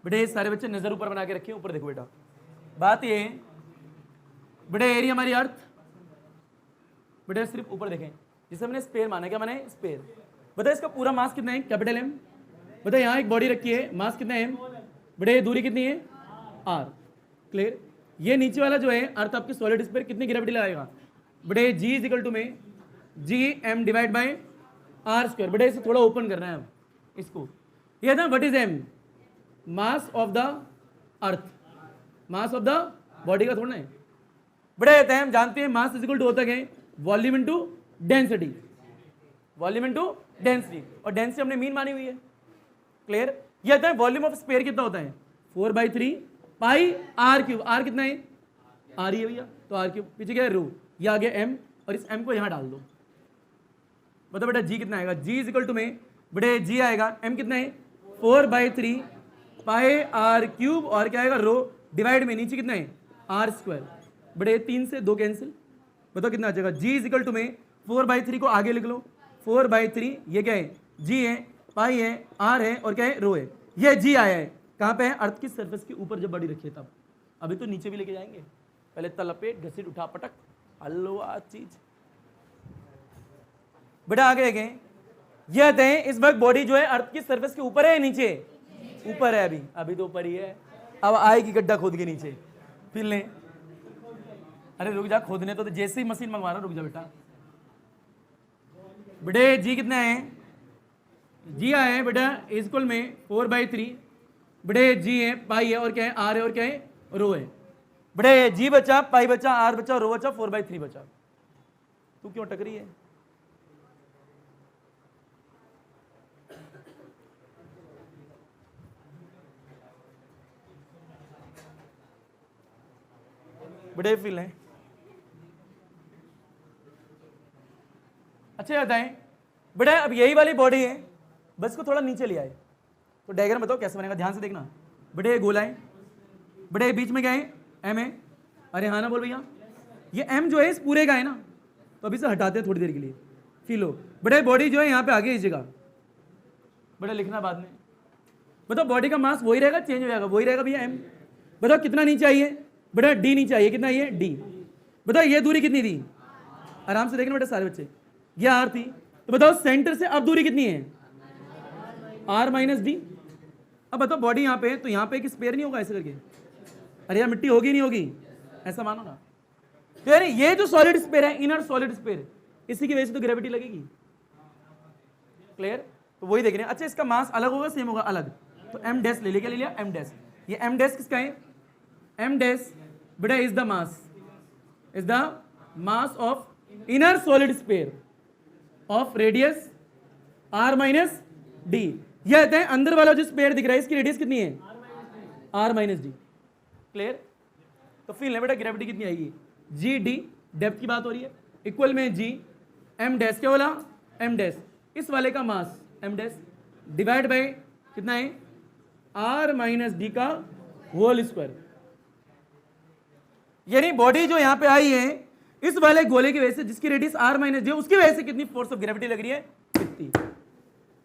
Speaker 1: बेटे सारे बच्चे नजर ऊपर बना के रखिए, ऊपर देखो बेटा। बात ये बेटे एरिया हमारी अर्थ, बेटे सिर्फ ऊपर देखें, जिसे हमने स्पेयर माना, क्या माना है, स्पेयर। बताए इसका पूरा मास कितना है, कैपिटल एम। बताए यहाँ एक बॉडी रखी है, मास कितना है एम, बेटे दूरी कितनी है आर। क्लियर? ये नीचे वाला जो है अर्थ आपकी सॉलिड स्पेयर कितनी ग्रेविटी लगाएगा, बेटे जी इज इक्वल टू में G M divide by R square. बेटे इसे थोड़ा ओपन करना है अब इसको। ये था what is M, mass of the earth, mass of the body का थोड़ा है। बड़े रहते हैं, हम जानते हैं मास इज इक्वल टू होता है volume into density, volume into density, और डेंसिटी हमने मीन मानी हुई है। क्लियर? ये आता है वॉल्यूम ऑफ स्फीयर कितना होता है, 4/3 पाई आर क्यूब। आर कितना है, आर ही है भैया, तो आर क्यूब, पीछे क्या है रो, ये आ गया एम, और इस एम को यहां डाल दो। बताओ बेटा जी कितना आएगा, जी इज इक्वल टू में बेटे जी आएगा, एम कितना है 4/3 पाई आर क्यूब, और क्या आएगा रो, डिवाइड में नीचे कितना है आर स्क्वायर। बड़े 3 से 2 कैंसिल, बताओ कितना आ जाएगा, जी इज इक्वल टू में 4/3 को आगे लिख लो, 4/3 ये क्या है जी है, पाई है, आर है, और क्या है रो है। ये जी आया है कहाँ पे है, अर्थ की सरफेस के ऊपर जब बॉडी रखी है तब। अभी तो नीचे भी लेके जाएंगे, पहले तलपेट घसीट उठा पटक हलवा चीज। बेटा आगे देखें, ये आते हैं इस वक्त बॉडी जो है अर्थ की सरफेस के ऊपर है नीचे, ऊपर है, अभी तो ऊपर ही है, अब आएगी गड्ढा खोद के नीचे, फिर लें। अरे रुक जा, खोदने तो जैसे ही मशीन मंगवा रहा, रुक जा बेटा। बेटे जी कितना है, जी आया है बेटा इक्वल में 4/3, बेटे जी है, पाई है, और क्या है आर है, और क्या है रो है। बेटे जी बचा, पाई बचा, आर बचा, रो बचा, 4/3 बचा। तू क्यों टकरी है? बड़े फील है। अच्छे बताएं बेटा, अब यही वाली बॉडी है, बस इसको थोड़ा नीचे ले आए, तो डायग्राम बताओ कैसे बनेगा, ध्यान से देखना। बेटे गोला है, बेटे बीच में क्या है एम है, अरे हाँ ना बोल भैया, ये एम जो है इस पूरे का है ना, तो अभी से हटाते हैं थोड़ी देर के लिए, फील हो। बेटे बॉडी जो है यहाँ पे आगे इस जगह, बेटा लिखना बाद में। बताओ बॉडी का मास वही रहेगा, चेंज हो जाएगा, वही रहेगा भैया एम। बताओ कितना नीचे आइए, बेटा डी नीचे आइए, कितना ये डी। बताओ ये दूरी कितनी थी, आराम से देखना बेटा सारे बच्चे, ये आर थी, तो बताओ सेंटर से अब दूरी कितनी है आर माइनस डी। अब बताओ बॉडी यहाँ पे है, तो यहाँ पे एक स्पेयर नहीं होगा ऐसे करके, अरे यार मिट्टी होगी नहीं होगी, ऐसा मानो ना। तो यार ये जो सॉलिड स्पेयर है, इनर सॉलिड स्पेयर, इसी की वजह से तो ग्रेविटी लगेगी। क्लियर? तो वही देख रहे हैं। अच्छा इसका मास अलग होगा सेम होगा, अलग, तो एम डैश ले लिया, क्या ले लिया एम डैश। ये एम डैश किसका है, एम डैश बेटा is the mass of inner solid sphere of radius R minus D. यह कहते हैं अंदर वाला जो स्पेयर दिख रहा है इसकी रेडियस कितनी है आर माइनस डी। क्लियर? तो फील है बेटा ग्रेविटी कितनी आएगी, जी डी, डेप्थ की बात हो रही है, इक्वल में जी एम डैश, क्या बोला एम डैश, इस वाले का मास एम डैश डिवाइड बाय कितना है आर माइनस डी का होल स्क्वायर। यानी बॉडी जो यहां पे आई है इस वाले गोले की वजह से, जिसकी रेडियस आर माइनस डी है, उसकी वजह से कितनी फोर्स ऑफ ग्रेविटी लग रही है, कितनी।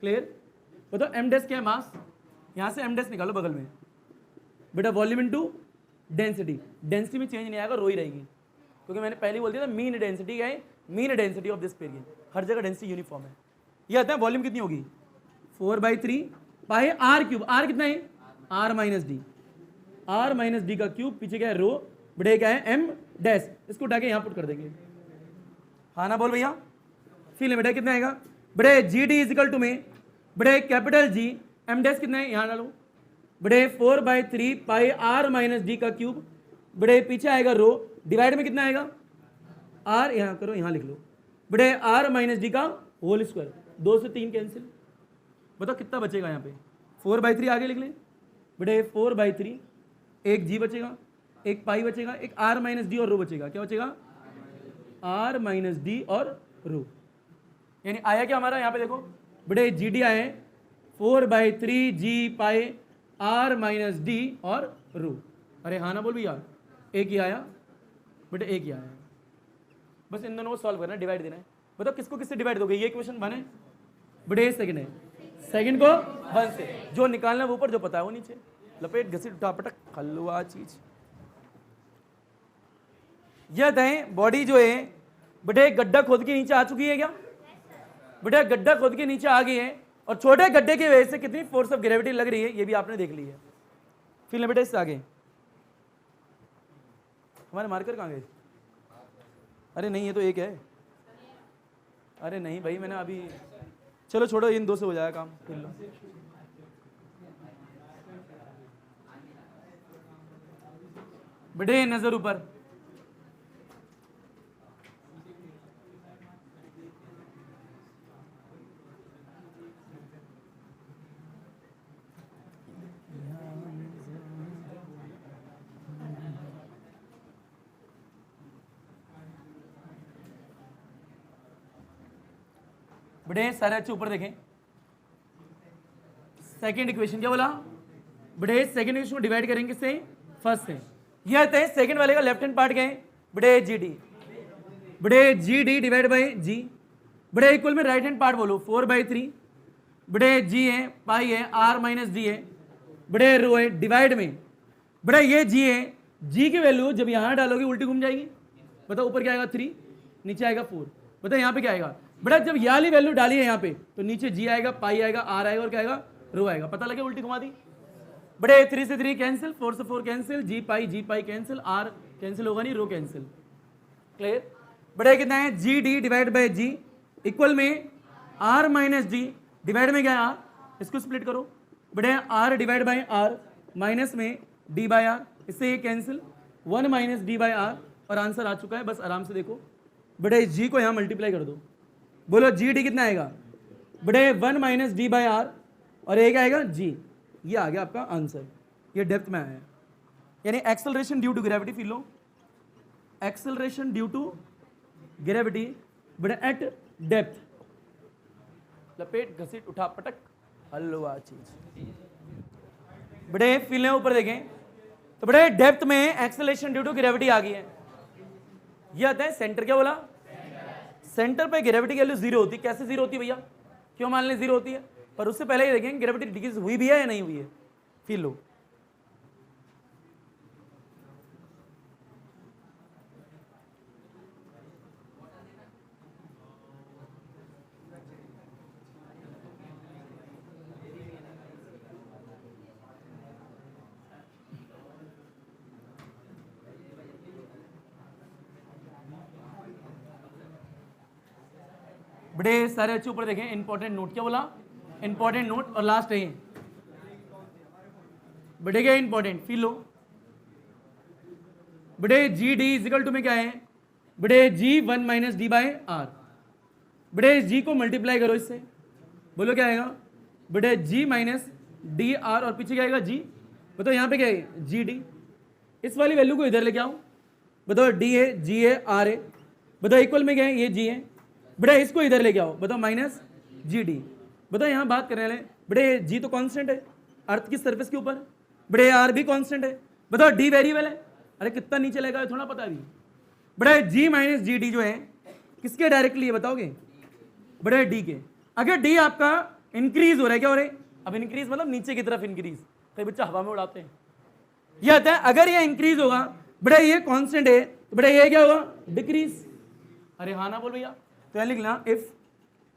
Speaker 1: क्लियर? बताओ एम डैश क्या है मास, यहाँ से एम डैश निकालो बगल में बेटा, वॉल्यूम इनटू डेंसिटी, डेंसिटी में चेंज नहीं आएगा, रो ही रहेगी, क्योंकि मैंने पहले बोल दिया था मीन डेंसिटी क्या है, mean density of this period, हर जगह डेंसिटी यूनिफॉर्म है। ये आता है वॉल्यूम कितनी होगी 4/3 पाई आर क्यूब, आर कितना है R minus D, R minus D का क्यूब, पीछे क्या है रो, बड़े क्या है एम डैश, इसको उठा के यहाँ पुट कर देंगे। हाँ ना बोल भैया, फिर बेटा कितना आएगा बड़े जी डी इजिकल टू में बड़े कैपिटल जी एम डैश कितना है यहाँ डालो बड़े 4/3 पाई आर माइनस डी का क्यूब, बड़े पीछे आएगा रो, डिवाइड में कितना आएगा आर, यहाँ करो यहाँ लिख लो बड़े आर माइनस डी का होल स्क्वायर, 2 से 3 कैंसिल, बताओ कितना बचेगा यहाँ पे 4/3 आगे लिख लें बड़े 4/3, एक जी बचेगा, एक पाई बचेगा, एक आर माइनस डी और रो बचेगा, क्या बचेगा आर माइनस डी और रो, यानी आया क्या हमारा यहाँ पे देखो बड़े जी डी आए 4/3 जी पाई आर माइनस डी और रो, अरे हाँ ना बोल भैया, एक ही आया बेटे, एक ही आया, बस इन दोनों को सॉल्व करना है, डिवाइड देना है, बताओ किसको किससे डिवाइड दोगे, ये क्वेश्चन बने बड़े सेकंड है, सेकंड को 1 से, जो निकालना है वो ऊपर, जो पता है वो नीचे, लपेट घसीट उठा पटक हलवा चीज। यह दें बॉडी जो है बेटे गड्ढा खोद के नीचे आ चुकी है क्या बेटा, गड्ढा खोद के नीचे आ गई है, और छोटे गड्ढे की वजह से कितनी फोर्स ऑफ ग्रेविटी लग रही है ये भी आपने देख ली है। फिर बेटा इससे आगे हमारे मार्कर कहाँ गए, अरे नहीं ये तो एक है, अरे नहीं भाई मैंने अभी, चलो छोड़ो इन 2 से हो जाएगा काम, फिर लो बेटे नजर ऊपर, बड़े सारे अच्छे ऊपर देखें, सेकंड इक्वेशन क्या बोला बड़े, सेकंड इक्वेशन को डिवाइड करेंगे से फर्स्ट से, यह आता है सेकंड वाले का लेफ्ट हैंड पार्ट क्या है बड़े जी डी, बड़े जी डी डिवाइड बाई जी, बड़े इक्वल में राइट हैंड पार्ट बोलो 4/3 बड़े जी है पाई है आर माइनस डी है बड़े रो है, डिवाइड में बड़े ये जी है, जी की वैल्यू जब यहाँ डालोगे उल्टी घूम जाएगी, बताओ ऊपर क्या आएगा 3, नीचे आएगा 4, बताओ यहाँ पे क्या आएगा बेटा, जब ये वाली वैल्यू डाली है यहाँ पे तो नीचे जी आएगा, पाई आएगा, आर आएगा और क्या आएगा रो आएगा, पता लगे उल्टी घुमा दी बड़े, 3 से 3 कैंसिल, 4 से 4 cancel, G pi cancel, R cancel होगा नहीं, रो कैंसिल, क्लियर बड़े कितना है G D divide by G equal में आर माइनस डी, डिवाइड में क्या है आर, इसको स्प्लिट करो बड़े R divide by R minus में डी बाई आर, इससे ये cancel 1 minus D by R, और आंसर आ चुका है, बस आराम से देखो बड़े जी को यहाँ मल्टीप्लाई कर दो, बोलो जी डी कितना आएगा बड़े 1 माइनस डी बाई आर, और एक आएगा जी, ये आ गया आपका आंसर, ये डेप्थ में आया, यानी acceleration due to gravity, feel लो एक्सेलरेशन ड्यू टू ग्रेविटी बड़े एट डेप्थ, लपेट घसीट उठा पटक हलवा चीज, बड़े फील ऊपर देखें तो बड़े डेप्थ में एक्सेलरेशन ड्यू टू ग्रेविटी आ गई है, ये आता है सेंटर, क्या बोला सेंटर पे ग्रेविटी की वैल्यू 0 होती है, कैसे 0 होती है भैया, क्यों मान लें 0 होती है, पर उससे पहले ये देखेंगे ग्रेविटी डिक्रीज हुई भी है या नहीं हुई है, फील लो बड़े सारे अच्छे ऊपर देखें, इंपॉर्टेंट नोट, क्या बोला इंपॉर्टेंट नोट, और लास्ट है बड़े क्या इंपॉर्टेंट, फील लो बड़े जी डी इजिकल टू में क्या है बड़े जी 1 माइनस डी बाई आर, बड़े जी को मल्टीप्लाई करो इससे, बोलो क्या आएगा बड़े जी माइनस डी आर, और पीछे क्या आएगा जी, बताओ यहाँ पे क्या है जी डी, इस वाली वैल्यू को इधर लेके आओ, बताओ डी है जी है आर है, बताओ इक्वल में क्या है ये जी है, बेटा इसको इधर लेके आओ, बताओ माइनस जी डी, बताओ यहाँ बात करने वाले बड़े जी तो कांस्टेंट है अर्थ की सरफेस के ऊपर, बड़े आर भी कांस्टेंट है, बताओ डी वेरिएबल है, अरे कितना नीचे लेगा थोड़ा पता भी, बड़े जी माइनस जी डी जो है किसके डायरेक्टली है बताओगे बड़े डी के, अगर डी आपका इंक्रीज हो रहा है, क्या हो रहा है अब इंक्रीज मतलब नीचे की तरफ इंक्रीज, कई बच्चा हवा में उड़ाते हैं। ये आता है अगर ये इंक्रीज होगा बेटा ये कांस्टेंट है तो बेटा ये क्या होगा डिक्रीज। अरे हाँ ना बोल भैया, तो लिख लेना इफ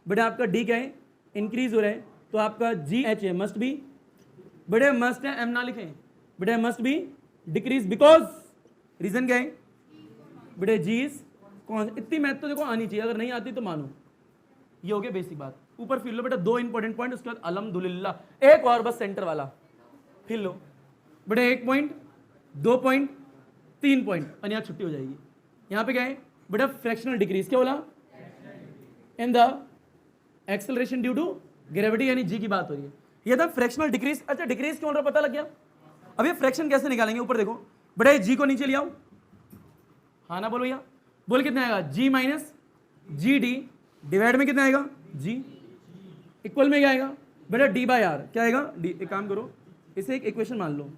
Speaker 1: बेटा आपका डी क्या है इंक्रीज हो रहा है तो आपका जी एच है मस्ट बी, बेटा मस्ट है एम ना लिखें, बेटा must be decrease because reason क्या है बेटे जी इज कौन। इतनी मैथ तो देखो आनी चाहिए, अगर नहीं आती तो मानो। ये हो गया बेसिक बात। ऊपर फिर लो बेटा दो इंपॉर्टेंट पॉइंट, उसके बाद अल्हम्दुलिल्लाह एक और बस सेंटर वाला फिर लो बेटे, 1 पॉइंट 2 पॉइंट 3 पॉइंट और यहाँ छुट्टी हो जाएगी। यहाँ पे क्या है बेटा फ्रैक्शनल डिक्रीज, क्या बोला in the acceleration due to gravity, यानी जी की बात हो रही है। ये था फ्रैक्शनल डिक्रीज। अच्छा डिक्रीज क्यों हो रहा पता लग गया। अब ये फ्रैक्शन कैसे निकालेंगे, ऊपर देखो बेटा जी को नीचे ले आओ, हाँ ना बोलो भैया, बोल कितना आएगा जी माइनस जी डी डिवाइड में कितना आएगा जी, इक्वल में क्या आएगा बेटा डी बाई आर, क्या आएगा डी। एक काम करो इसे एक इक्वेशन मान लो,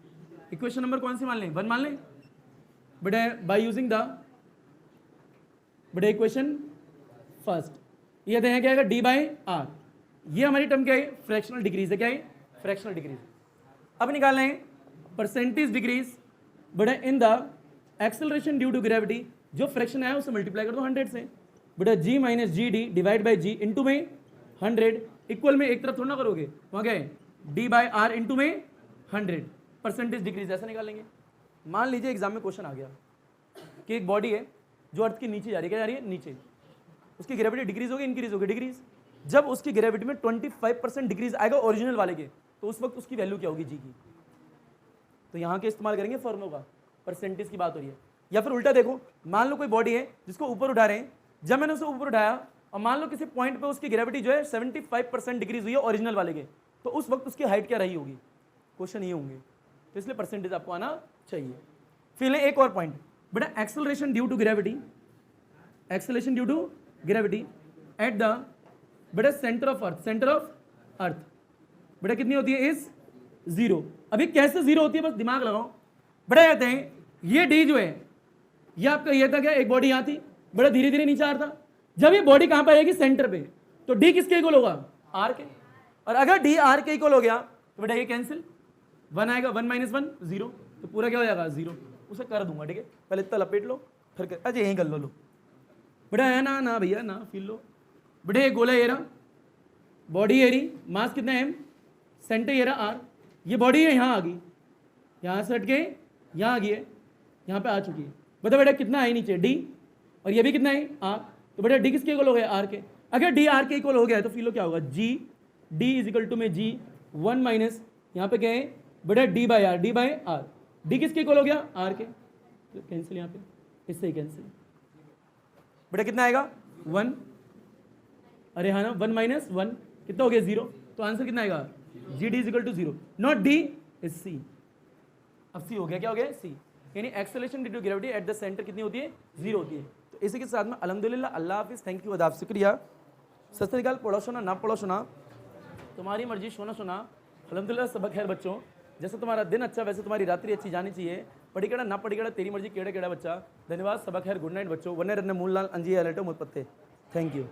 Speaker 1: इक्वेशन नंबर कौन सी मान लें 1 मान लें बेटा, बाय यूजिंग द बेटा इक्वेशन फर्स्ट, ये दें क्या आएगा डी बाई आर। ये हमारी टर्म क्या है फ्रैक्शनल डिक्रीज है, क्या है फ्रैक्शनल डिक्रीज। अब निकालना है परसेंटेज डिक्रीज बेटा in the acceleration due to gravity, जो फ्रैक्शन आया उसे मल्टीप्लाई कर दो 100 से बेटा G minus G D divide by G into में 100 इक्वल में एक तरफ थोड़ा ना करोगे, वहाँ क्या है डी बाई आर इंटू में 100 परसेंटेज डिक्रीज, ऐसा निकालेंगे। मान लीजिए एग्जाम में क्वेश्चन आ गया कि एक बॉडी है जो अर्थ के नीचे जा रही है, क्या जा रही है नीचे, उसकी ग्रेविटी डिक्रीज होगी इंक्रीज होगी डिक्रीज। जब उसकी ग्रेविटी में 25% डिक्रीज आएगा ओरिजिनल वाले के, तो उस वक्त उसकी वैल्यू क्या होगी जी की। तो यहाँ के इस्तेमाल करेंगे फॉर्मूला का, परसेंटेज की बात हो रही है। या फिर उल्टा देखो, मान लो कोई बॉडी है जिसको ऊपर उठा रहे हैं, जब मैंने उसे ऊपर उठाया और मान लो किसी पॉइंट पे उसकी ग्रेविटी जो है 75% डिक्रीज हुई है ओरिजिनल वाले के, तो उस वक्त उसकी हाइट क्या रही होगी, क्वेश्चन ये होंगे। तो इसलिए परसेंटेज आपको आना चाहिए। फिर एक और पॉइंट बेटा acceleration due to gravity, acceleration due to gravity at the बेटा centre of earth, centre of earth बेटा कितनी होती है इज 0। अभी कैसे 0 होती है बस दिमाग लगाओ बेटा। कहते हैं ये डी जो है ये आपका ये था क्या, एक बॉडी यहाँ थी बेटा धीरे धीरे नीचे आ रहा था, जब ये बॉडी कहाँ पे आएगी सेंटर पे, तो डी किसके इक्वल होगा आर के, और अगर डी आर के इक्वल हो गया तो बेटा ये कैंसिल 1 आएगा, 1 माइनस 1 0, तो पूरा क्या हो जाएगा 0। उसे कर दूंगा ठीक है, पहले इतना लपेट लो फिर कर, अच्छा यहीं कर लो बेटा है ना ना भैया ना फील लो बेटा। ये गोला ये रहा बॉडी ये रही, मास कितना है एम, सेंटर ये रहा आर, ये बॉडी है यहाँ आ गई, यहाँ से हट के यहाँ आ गई है, यहाँ पे आ चुकी है। बता बेटा कितना है नीचे डी, और ये भी कितना है आर, तो बेटा डी किसके इक्वल हो गया आर के। अगर डी आर के इक्वल हो गया है तो फिर क्या होगा G D is equal to में जी 1 माइनस यहाँ पे क्या है बेटा D by R, D by R, D किसके इक्वल हो गया आर के, तो कैंसिल यहाँ पे इससे ही कैंसिल बेटा कितना आएगा 1, अरे हाँ ना 1 माइनस 1 कितना हो गया 0, तो आंसर कितना आएगा G D is equal to 0, not D is C. अब सी हो गया, क्या हो गया सी, यानी acceleration due to gravity at the centre कितनी होती है 0 होती है। तो इसी के साथ में अल्हम्दुलिल्लाह अल्लाह हाफिज़, थैंक यू अदाब शुक्रिया। सत श्री अकाल, पढ़ो सुना ना पढ़ो सुना तुम्हारी मर्जी, सोना सुना अल्हम्दुलिल्लाह सबक खैर बच्चों। जैसे तुम्हारा दिन अच्छा वैसे तुम्हारी रात्रि अच्छी जानी चाहिए, पढ़ी केड़ा ना पढ़ी केड़ा तेरी मर्जी, केड़ा केड़ा बच्चा। धन्यवाद, सबक खैर, गुड नाइट बच्चों। वन्ने रन्ने मूल लाल अंजी अलटो मुत पत्ते, थैंक यू।